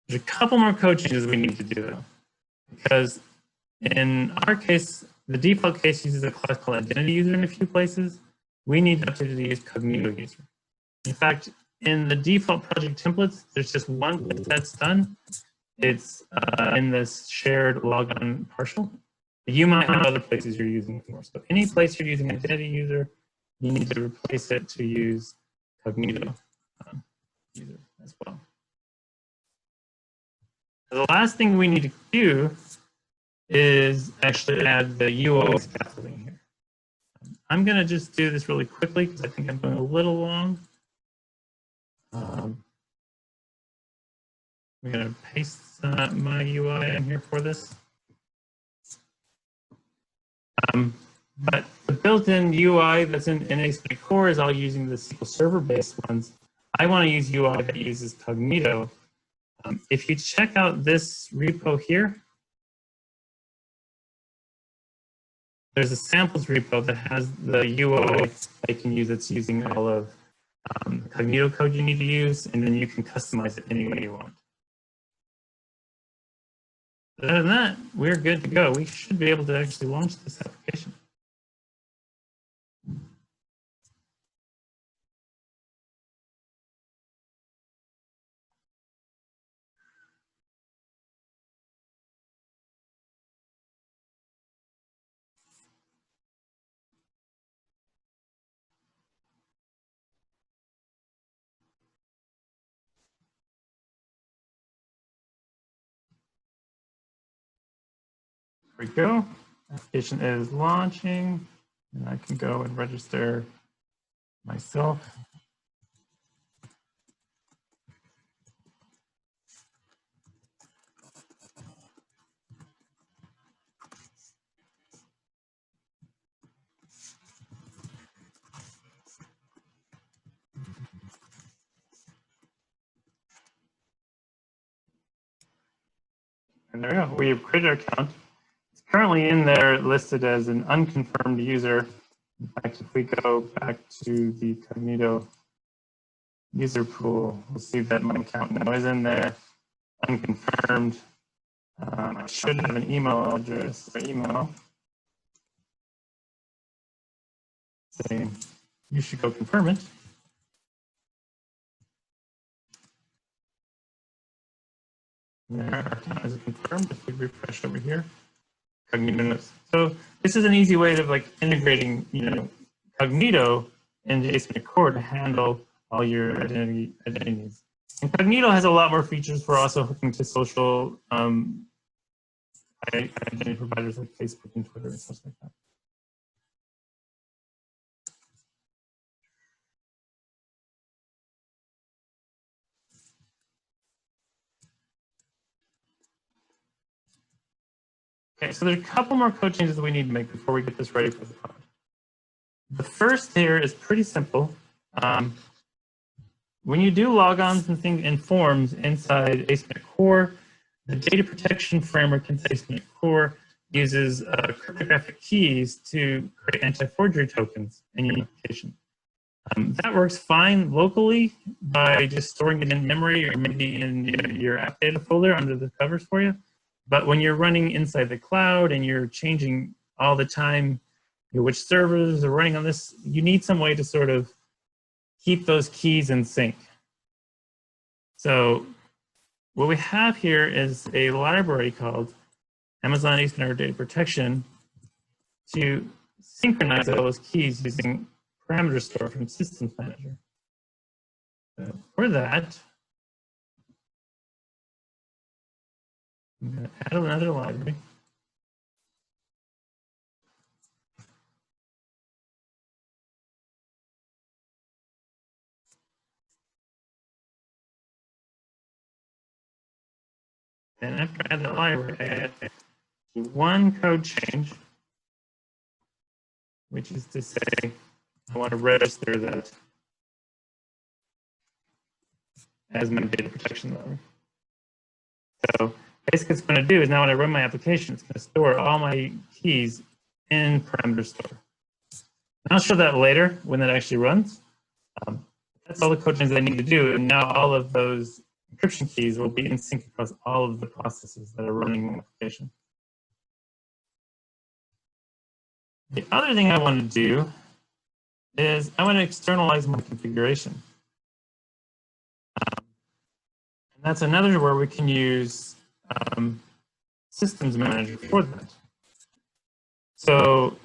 There's a couple more code changes we need to do though, because in our case, the default case uses a class called identity user in a few places. We need to update it to use Cognito user. In fact, in the default project templates, there's just one place that's done. It's in this shared logon partial. You might have other places you're using for. So any place you're using identity user, you need to replace it to use Cognito user as well. The last thing we need to do is actually add the UO scaffolding here. I'm going to just do this really quickly because I think I'm going a little long. I'm going to paste my UI in here for this. But the built-in UI that's in Migrating Core is all using the SQL Server-based ones. I want to use UI that uses Cognito. If you check out this repo here, there's a samples repo that has the UI that you can use that's using all of the Cognito code you need to use, and then you can customize it any way you want. Other than that, we're good to go. We should be able to actually launch this application. There we go. Application is launching, and I can go and register myself. And there we go. We have created our account. It's currently in there listed as an unconfirmed user. In fact, if we go back to the Cognito user pool, we'll see that my account now is in there, unconfirmed. I should have an email address or email saying you should go confirm it. There, our account is confirmed. If we refresh over here, Cognito knows. So this is an easy way of like integrating, Cognito into Async Core to handle all your identities. And Cognito has a lot more features for also hooking to social identity providers like Facebook and Twitter and stuff like that. Okay, so there's a couple more code changes that we need to make before we get this ready for the pod. The first here is pretty simple. When you do logons and things in forms inside Async Core, the data protection framework inside Async Core uses cryptographic keys to create anti-forgery tokens in your application. That works fine locally by just storing it in memory or maybe in your app data folder under the covers for you. But when you're running inside the cloud and you're changing all the time which servers are running on this, you need some way to sort of keep those keys in sync. So what we have here is a library called Amazon Async Data Protection to synchronize all those keys using parameter store from Systems Manager. So for that, I'm going to add another library. And after I add the library, I add one code change, which is to say I want to register that as my data protection library. So basically what it's going to do is now when I run my application, it's going to store all my keys in parameter store. And I'll show that later when that actually runs. That's all the code changes I need to do. And now all of those encryption keys will be in sync across all of the processes that are running my application. The other thing I want to do is I want to externalize my configuration. And that's another where we can use Systems Manager for that. So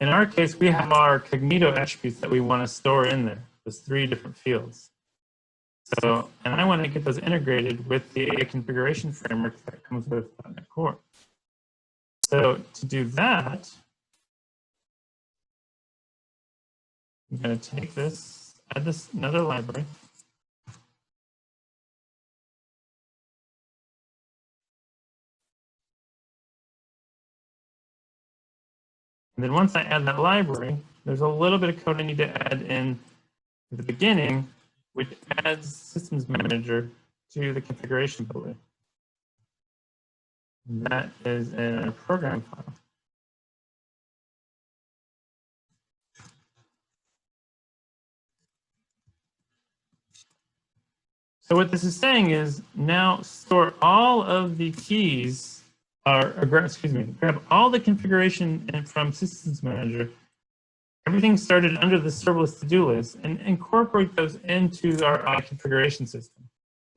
in our case, we have our Cognito attributes that we want to store in there. There's 3 different fields. So, and I want to get those integrated with the AI configuration framework that comes with .NET Core. So to do that, I'm going to take this, add this another library. And then once I add that library, there's a little bit of code I need to add in at the beginning, which adds Systems Manager to the configuration builder. And that is in a program file. So what this is saying is now store all of the keys, grab all the configuration from Systems Manager, everything started under the serverless to-do list, and incorporate those into our configuration system.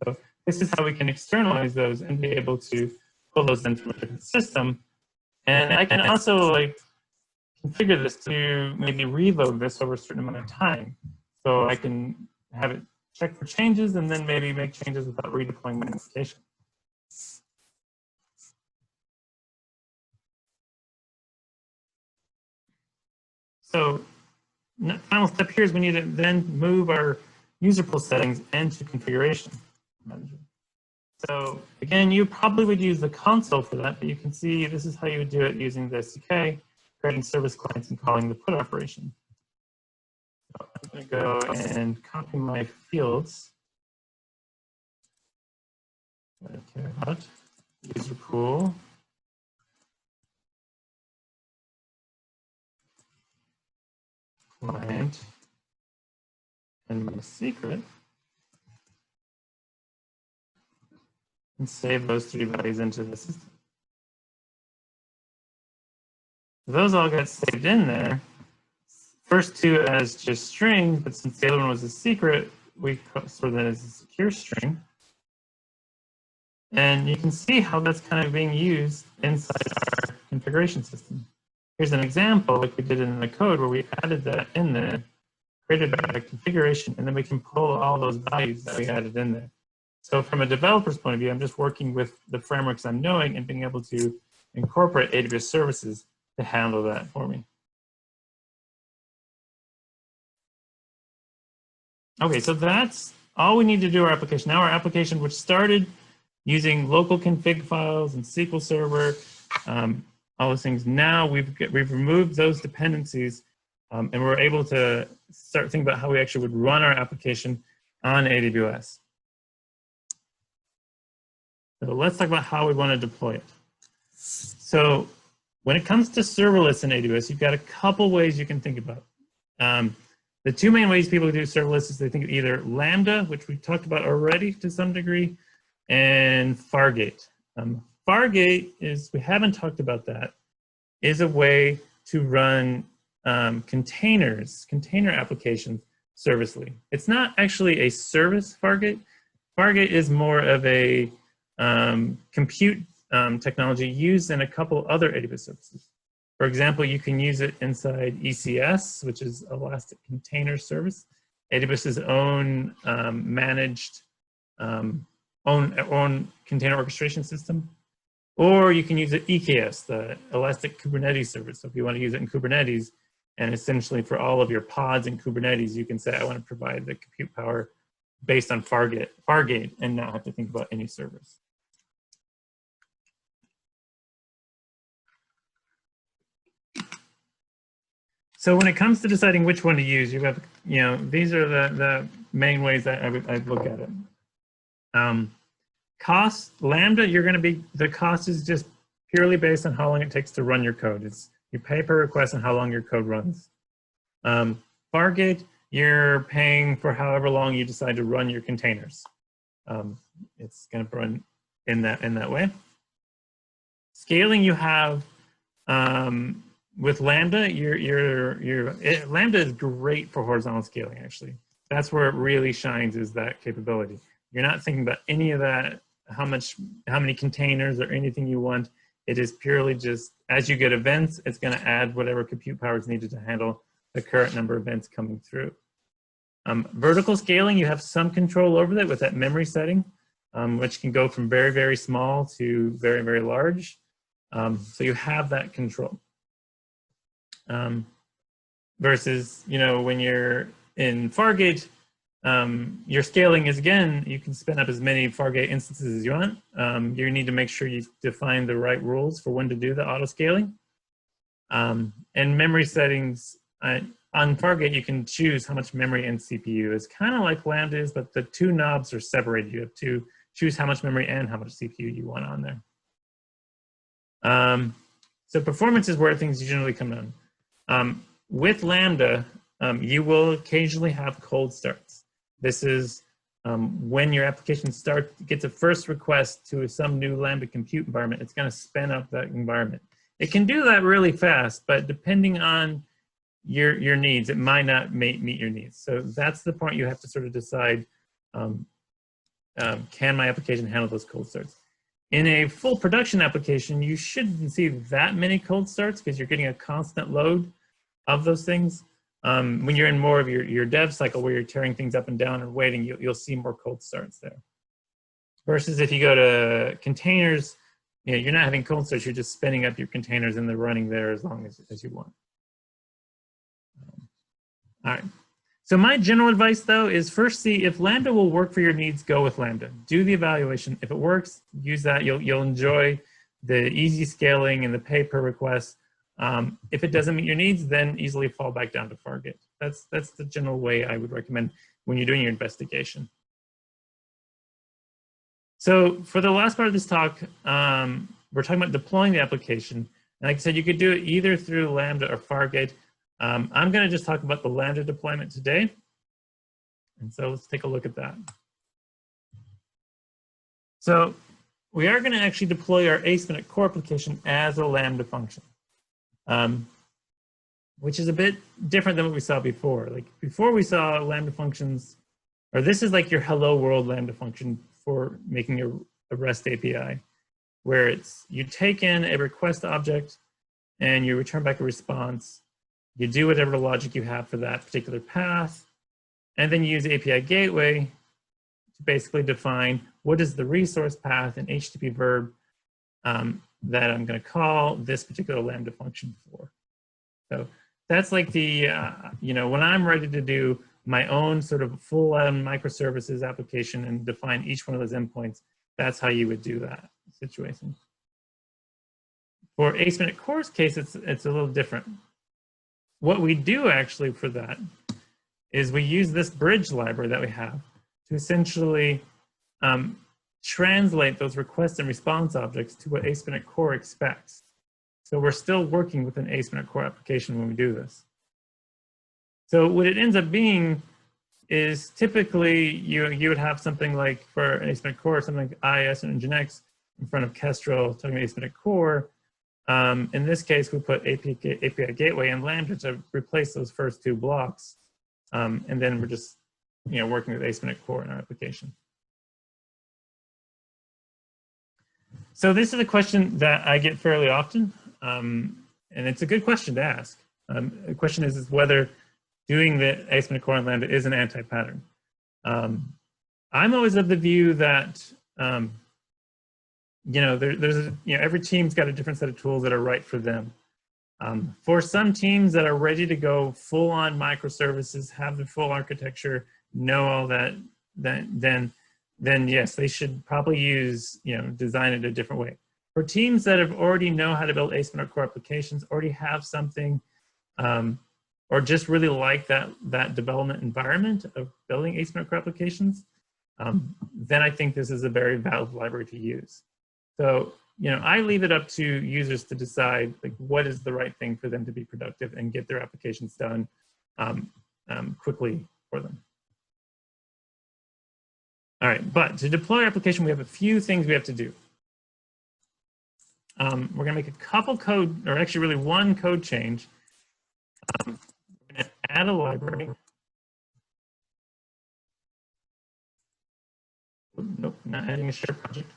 So this is how we can externalize those and be able to pull those in from a different system. And I can also configure this to maybe reload this over a certain amount of time. So I can have it check for changes and then maybe make changes without redeploying my application. So final step here is we need to then move our user pool settings into configuration manager. So again, you probably would use the console for that, but you can see this is how you would do it using the SDK, creating service clients and calling the put operation. So I'm going to go and copy my fields. I care about user pool. Client and my secret, and save those 3 values into the system. Those all got saved in there. First 2 as just strings, but since the other one was a secret, we stored that as a secure string. And you can see how that's kind of being used inside our configuration system. Here's an example, like we did in the code, where we added that in there, created our configuration, and then we can pull all those values that we added in there. So from a developer's point of view, I'm just working with the frameworks I'm knowing and being able to incorporate AWS services to handle that for me. Okay, so that's all we need to do our application. Now our application, which started using local config files and SQL Server, all those things. Now we've removed those dependencies, and we're able to start thinking about how we actually would run our application on AWS. So let's talk about how we want to deploy it. So when it comes to serverless in AWS, you've got a couple ways you can think about it. The 2 main ways people do serverless is they think of either Lambda, which we talked about already to some degree, and Fargate. Fargate is, we haven't talked about that, is a way to run container applications servicely. It's not actually a service Fargate. Fargate is more of a compute technology used in a couple other AWS services. For example, you can use it inside ECS, which is Elastic Container Service, AWS's own managed own container orchestration system. Or you can use it EKS, the Elastic Kubernetes Service. So if you want to use it in Kubernetes, and essentially for all of your pods in Kubernetes, you can say, I want to provide the compute power based on Fargate and not have to think about any servers. So when it comes to deciding which one to use, you have, these are the main ways that I'd look at it. Cost, Lambda, the cost is just purely based on how long it takes to run your code. You pay per request and how long your code runs. Fargate, you're paying for however long you decide to run your containers. It's going to run in that way. Scaling, you have with Lambda, Lambda is great for horizontal scaling. Actually, that's where it really shines, is that capability. You're not thinking about any of that, how many containers or anything you want. It is purely just, as you get events, it's going to add whatever compute power is needed to handle the current number of events coming through. Vertical scaling, you have some control over that with that memory setting, which can go from very, very small to very, very large. So you have that control. Versus, when you're in Fargate, your scaling is, again, you can spin up as many Fargate instances as you want. You need to make sure you define the right rules for when to do the auto scaling. And memory settings, on Fargate, you can choose how much memory and CPU. It's kind of like Lambda is, but the 2 knobs are separated. You have to choose how much memory and how much CPU you want on there. So performance is where things generally come down. With Lambda, you will occasionally have cold starts. This is when your application gets a first request to some new Lambda compute environment, it's going to spin up that environment. It can do that really fast, but depending on your needs, it might not meet your needs. So that's the point you have to sort of decide, can my application handle those cold starts? In a full production application, you shouldn't see that many cold starts because you're getting a constant load of those things. When you're in more of your dev cycle where you're tearing things up and down and waiting, you'll see more cold starts there. Versus if you go to containers, you're not having cold starts, you're just spinning up your containers and they're running there as long as you want. All right. So my general advice, though, is first see if Lambda will work for your needs, go with Lambda. Do the evaluation. If it works, use that. You'll enjoy the easy scaling and the pay per request. If it doesn't meet your needs, then easily fall back down to Fargate. That's the general way I would recommend when you're doing your investigation. So for the last part of this talk, we're talking about deploying the application. And like I said, you could do it either through Lambda or Fargate. I'm going to just talk about the Lambda deployment today. And so let's take a look at that. So we are going to actually deploy our ASP.NET Core application as a Lambda function, which is a bit different than what we saw before. Like before we saw Lambda functions, or this is like your hello world Lambda function for making a REST API, where it's you take in a request object and you return back a response. You do whatever logic you have for that particular path, and then you use API gateway to basically define what is the resource path and HTTP verb that I'm going to call this particular Lambda function for. So that's like the, when I'm ready to do my own sort of full-on microservices application and define each one of those endpoints, that's how you would do that situation. For ASP.NET Core's case, it's a little different. What we do actually for that is we use this bridge library that we have to essentially translate those request and response objects to what ASP.NET Core expects. So we're still working with an ASP.NET Core application when we do this. So what it ends up being is typically you would have something like for an ASP.NET Core, something like IIS and Nginx in front of Kestrel talking about ASP.NET Core. In this case, we put API Gateway and Lambda to replace those first two blocks. And then we're just working with ASP.NET Core in our application. So this is a question that I get fairly often, and it's a good question to ask. The question is whether doing the ASP.NET Core and Lambda is an anti-pattern. I'm always of the view that every team's got a different set of tools that are right for them. For some teams that are ready to go full-on microservices, have the full architecture, know all that, then yes, they should probably use, design it a different way. For teams that have already know how to build ASP.NET Core applications, already have something, or just really like that development environment of building ASP.NET Core applications, then I think this is a very valid library to use. So, I leave it up to users to decide like what is the right thing for them to be productive and get their applications done quickly for them. All right, but to deploy our application, we have a few things we have to do. We're going to make a couple code, or actually really one code change. We're going to add a library. Nope, not adding a shared project.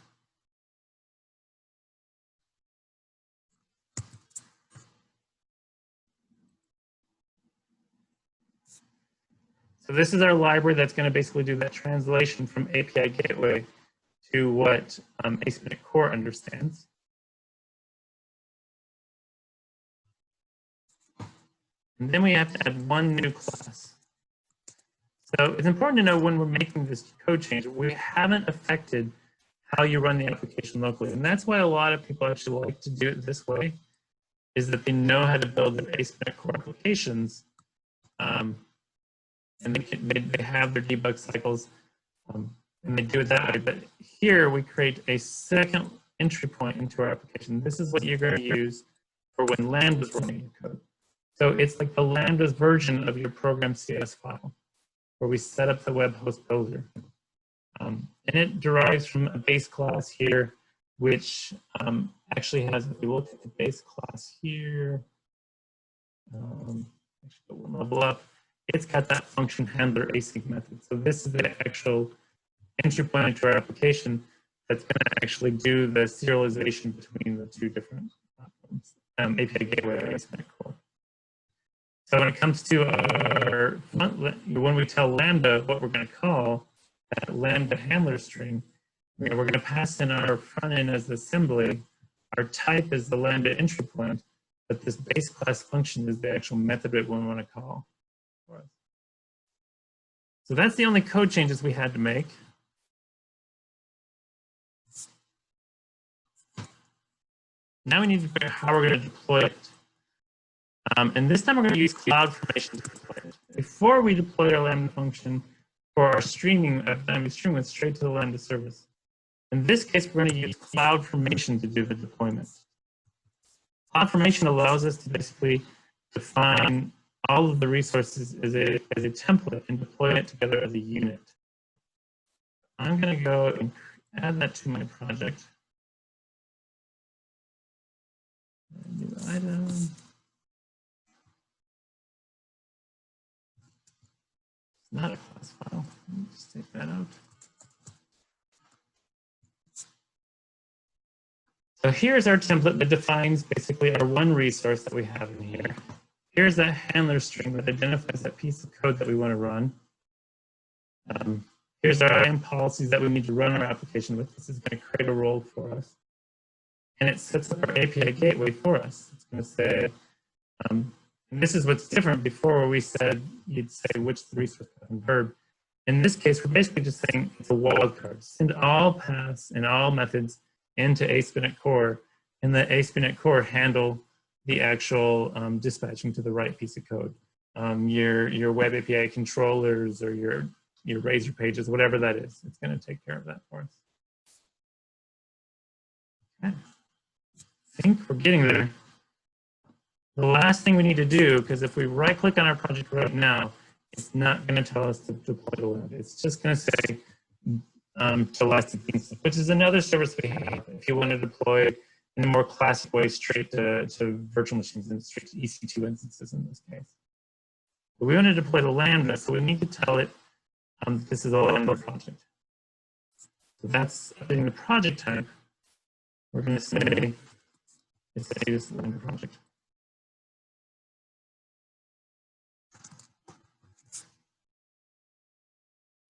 So this is our library that's going to basically do that translation from API Gateway to what ASP.NET Core understands. And then we have to add one new class. So it's important to know when we're making this code change, we haven't affected how you run the application locally. And that's why a lot of people actually like to do it this way, is that they know how to build their ASP.NET Core applications. And they have their debug cycles, and they do it that way. But here we create a second entry point into our application. This is what you're going to use for when Lambda's running your code. So it's like the Lambda's version of your program CS file, where we set up the web host builder. And it derives from a base class here, which actually has, if we look at the base class here, actually go one level up, it's got that function handler async method. So this is the actual entry point into our application that's going to actually do the serialization between the two different platforms, API Gateway and ASP.NET Core. So when it comes to our when we tell Lambda what we're going to call that Lambda handler string, we're going to pass in our front end as the assembly. Our type is the Lambda entry point, but this base class function is the actual method that we want to call for us. So that's the only code changes we had to make. Now we need to figure out how we're going to deploy it. And this time we're going to use CloudFormation to deploy it. Before we deployed our Lambda function for our streaming, DynamoDB stream went straight to the Lambda service. In this case, we're going to use CloudFormation to do the deployment. CloudFormation allows us to basically define all of the resources as a template and deploy it together as a unit. I'm going to go and add that to my project. New item. It's not a class file. Let me just take that out. So here's our template that defines basically our one resource that we have in here. Here's that handler string that identifies that piece of code that we want to run. Here's our IAM policies that we need to run our application with. This is going to create a role for us. And it sets up our API gateway for us. It's going to say, and this is what's different. Before where we said, you'd say which resource and verb. In this case, we're basically just saying it's a wildcard. Send all paths and all methods into ASP.NET Core, and the ASP.NET Core handle the actual dispatching to the right piece of code. Your web API controllers or your Razor pages, whatever that is, it's going to take care of that for us. Okay. I think we're getting there. The last thing we need to do, because if we right-click on our project right now, it's not going to tell us to deploy to Lambda. It's just going to say to Elastic Beanstalk, which is another service we have. If you want to deploy in a more classic way straight to virtual machines and straight to EC2 instances in this case. But we want to deploy to Lambda, so we need to tell it this is a Lambda project. So that's updating the project type. We're going to say it's a Lambda project.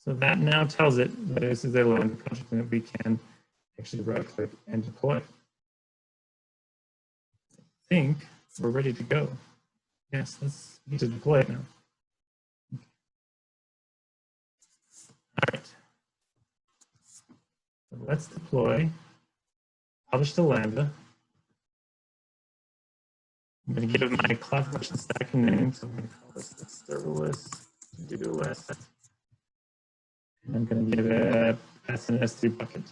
So that now tells it that this is a Lambda project and that we can actually right-click and deploy. I think we're ready to go. Yes, let's need to deploy it now. All right. So let's deploy, publish to Lambda. I'm going to give it my CloudFormation stack name, so I'm going to call this Serverless to-do list. And I'm going to give it an S3 bucket.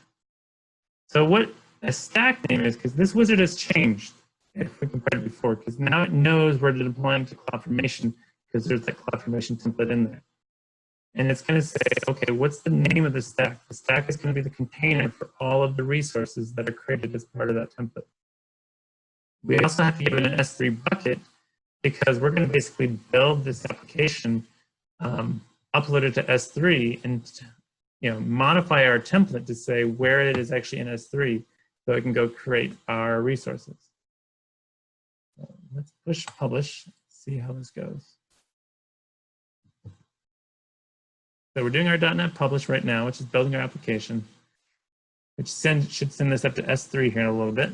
So what a stack name is, because this wizard has changed if we compared it before, because now it knows where to deploy them to CloudFormation, because there's that CloudFormation template in there. And it's going to say, okay, what's the name of the stack? The stack is going to be the container for all of the resources that are created as part of that template. We also have to give it an S3 bucket, because we're going to basically build this application, upload it to S3, and modify our template to say where it is actually in S3, so it can go create our resources. So let's push publish, see how this goes. So we're doing our .NET publish right now, which is building our application, which should send this up to S3 here in a little bit.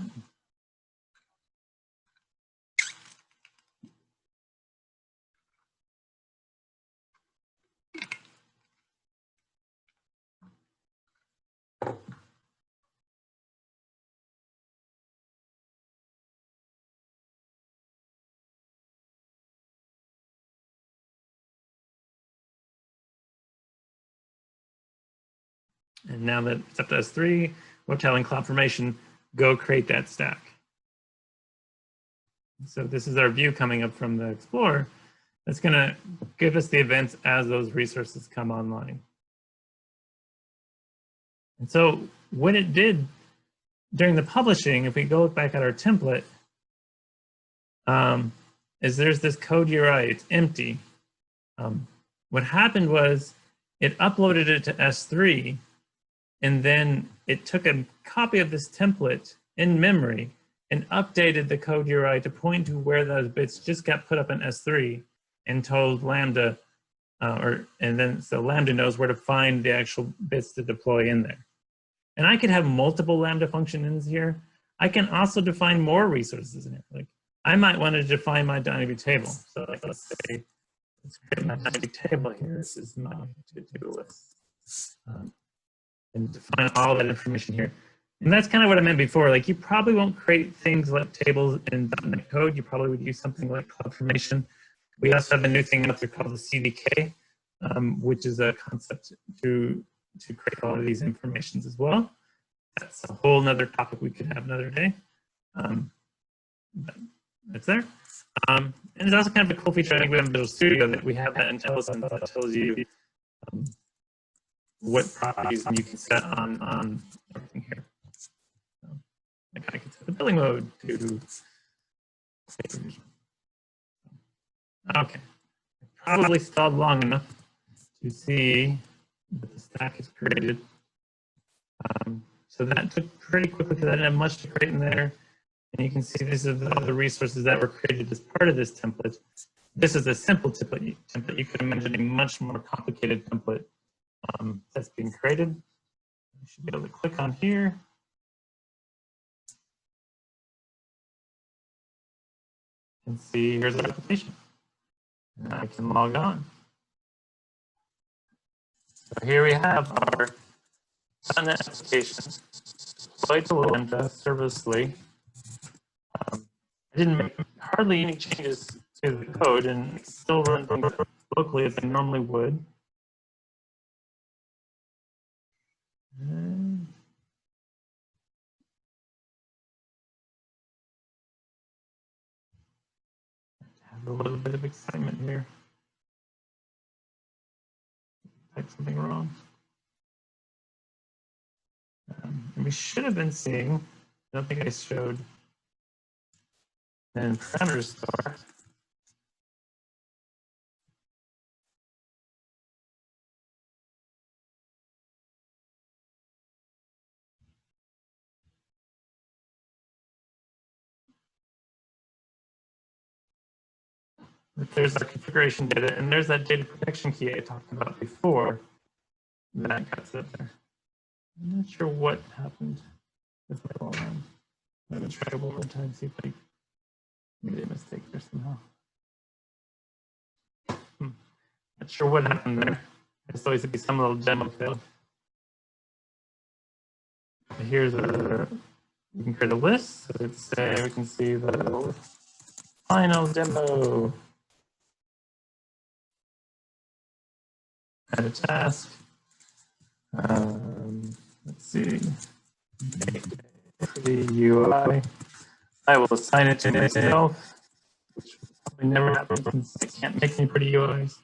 And now that it's up to S3, we're telling CloudFormation, go create that stack. So this is our view coming up from the Explorer. That's going to give us the events as those resources come online. And so what it did during the publishing, if we go look back at our template, is there's this code URI, it's empty. What happened was it uploaded it to S3, and then it took a copy of this template in memory and updated the code URI to point to where those bits just got put up in S3 and told Lambda, so Lambda knows where to find the actual bits to deploy in there. And I could have multiple Lambda functions here. I can also define more resources in it. Like I might want to define my DynamoDB table. So like, let's say let's create my magic table here. This is my to-do list. And define all that information here. And that's kind of what I meant before. Like, you probably won't create things like tables in .NET code. You probably would use something like CloudFormation. We also have a new thing out there called the CDK, which is a concept to create all of these informations as well. That's a whole nother topic we could have another day. But it's there. And it's also kind of a cool feature, I think, we have in Visual Studio that we have that IntelliSense that tells you what properties you can set on everything here. Like, I can set the billing mode to. Okay, probably stalled long enough to see that the stack is created. So that took pretty quickly because I didn't have much to create in there. And you can see these are the resources that were created as part of this template. This is a simple template. You could imagine a much more complicated template that's being created. You should be able to click on here. And see, here's our application. And I can log on. So here we have our .NET application deployed to Lambda serverlessly. I didn't make hardly any changes to the code, and it still runs locally as I normally would. And have a little bit of excitement here. Type something wrong. And we should have been seeing, I don't think I showed, an parameter store. But there's our configuration data, and there's that data protection key I talked about before. That got set there. I'm not sure what happened with my alarm. I'm going to try one more time, see if I made a mistake there somehow. Not sure what happened there. There's always to be some little demo failed. Here's a, we can create a list. So let's say we can see the final demo. Add a task. Let's see. The UI. I will assign it to myself, which will probably never happen since I can't make any pretty UIs.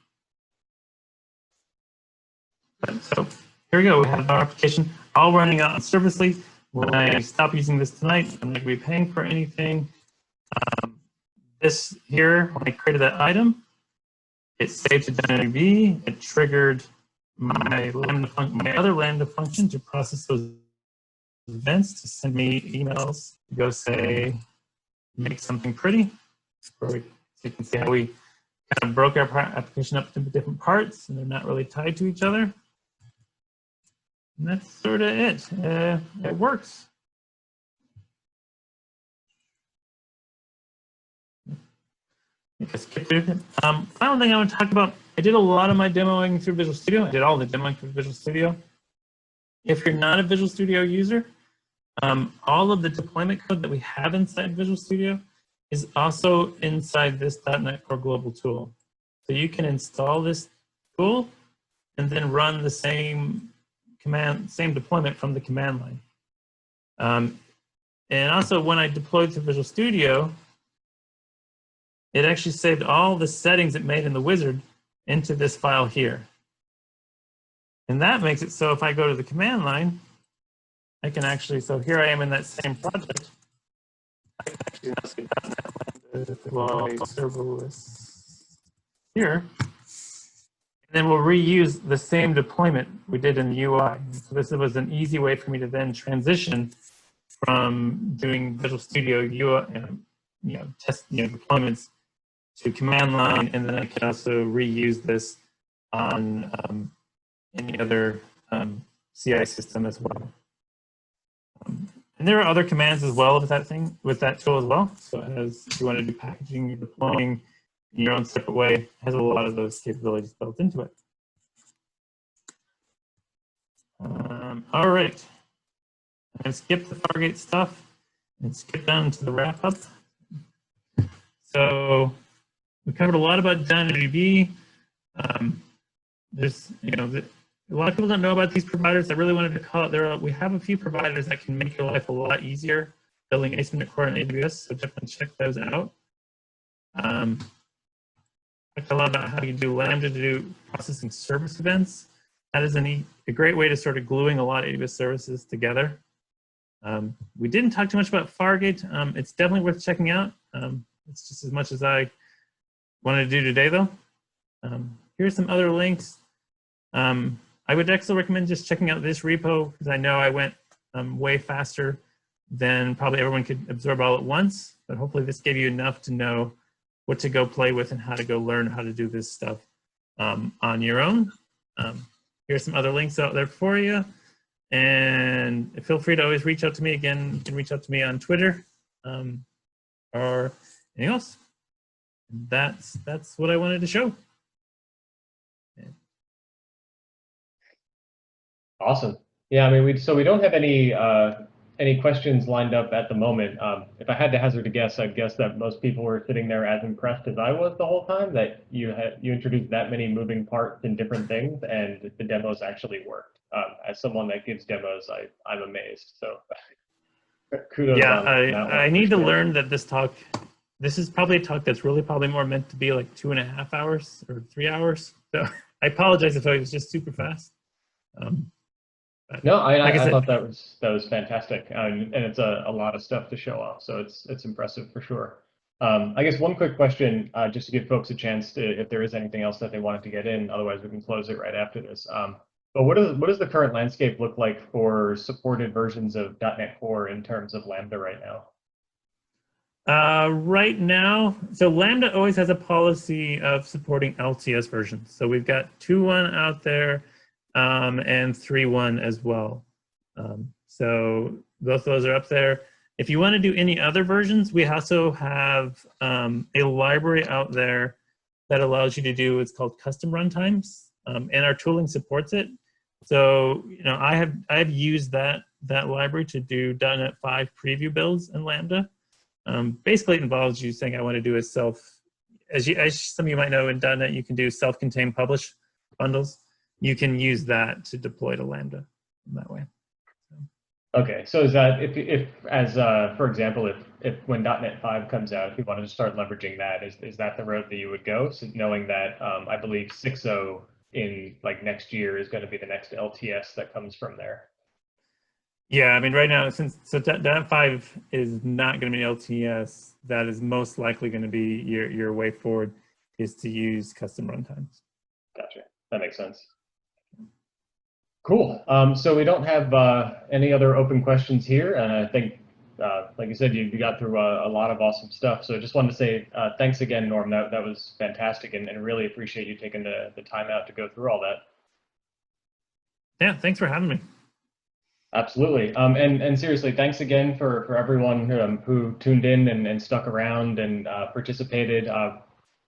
But so here we go. We have our application all running on serverlessly. When I stop using this tonight, I'm not going to be paying for anything. This here, when I created that item, it saved to DynamoDB. It triggered my other Lambda function to process those events to send me emails to go say, make something pretty. So you can see how we kind of broke our application up into different parts, and they're not really tied to each other. And that's sort of it. It works. Final thing I want to talk about, I did a lot of my demoing through Visual Studio. I did all the demoing through Visual Studio. If you're not a Visual Studio user, all of the deployment code that we have inside Visual Studio is also inside this .NET Core Global tool. So you can install this tool and then run the same deployment from the command line. And also, when I deployed to Visual Studio, it actually saved all the settings it made in the wizard into this file here. And that makes it so if I go to the command line, I can actually, so here I am in that same project. I can actually now say .NET deploy serverless here. And then we'll reuse the same deployment we did in the UI. So this was an easy way for me to then transition from doing Visual Studio UI, deployments to command line, and then I can also reuse this on any other CI system as well. And there are other commands as well with that tool as well. So as you want to do packaging, deploying, in your own separate way. It has a lot of those capabilities built into it. All right. I'm going to skip the Fargate stuff and skip down to the wrap up. So we covered a lot about DynamoDB. There's, a lot of people don't know about these providers. I really wanted to call it. We have a few providers that can make your life a lot easier building asynchronous core on AWS, so definitely check those out. Talked a lot about how you do Lambda to do processing service events. That is a great way to sort of gluing a lot of AWS services together. We didn't talk too much about Fargate. It's definitely worth checking out. It's just as much as I wanted to do today, though. Here's some other links. I would actually recommend just checking out this repo, because I know I went way faster than probably everyone could absorb all at once. But hopefully this gave you enough to know what to go play with and how to go learn how to do this stuff on your own. Here's some other links out there for you. And feel free to always reach out to me. Again, you can reach out to me on Twitter or anything else. That's what I wanted to show. Awesome. Yeah, I mean, we don't have any questions lined up at the moment. If I had to hazard a guess, I'd guess that most people were sitting there as impressed as I was the whole time, that you introduced that many moving parts and different things, and the demos actually worked. As someone that gives demos, I'm amazed. So kudos. Yeah, on that one, I need to learn that this is probably a talk that's really probably more meant to be like 2.5 hours or 3 hours. So I apologize if I was just super fast. No, I thought that was fantastic, and it's a lot of stuff to show off, so it's impressive for sure. I guess one quick question, just to give folks a chance to, if there is anything else that they wanted to get in, otherwise we can close it right after this. But what does the current landscape look like for supported versions of .NET Core in terms of Lambda right now? Right now, so Lambda always has a policy of supporting LTS versions. So we've got 2.1 out there. And 3.1 as well. So both of those are up there. If you want to do any other versions, we also have a library out there that allows you to do what's called custom runtimes, and our tooling supports it. So I have used that library to do .NET 5 preview builds in Lambda. Basically, it involves you saying I want to do a as some of you might know in .NET, you can do self-contained publish bundles. You can use that to deploy to Lambda in that way. Okay, so is that if for example, if when .NET 5 comes out, if you wanted to start leveraging that, is that the road that you would go? So knowing that I believe 6.0 in like next year is going to be the next LTS that comes from there. Yeah, I mean right now, so .NET 5 is not going to be LTS, that is most likely going to be your way forward is to use custom runtimes. Gotcha, that makes sense. Cool. So we don't have any other open questions here, and I think, like you said, you got through a lot of awesome stuff. So I just wanted to say thanks again, Norm. That was fantastic, and really appreciate you taking the time out to go through all that. Yeah, thanks for having me. Absolutely. And seriously, thanks again for everyone who tuned in and stuck around and participated.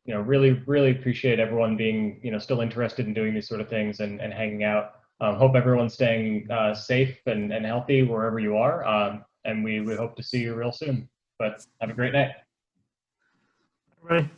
Really appreciate everyone being still interested in doing these sort of things and hanging out. Hope everyone's staying safe and healthy wherever you are, and we hope to see you real soon. But have a great night. All right.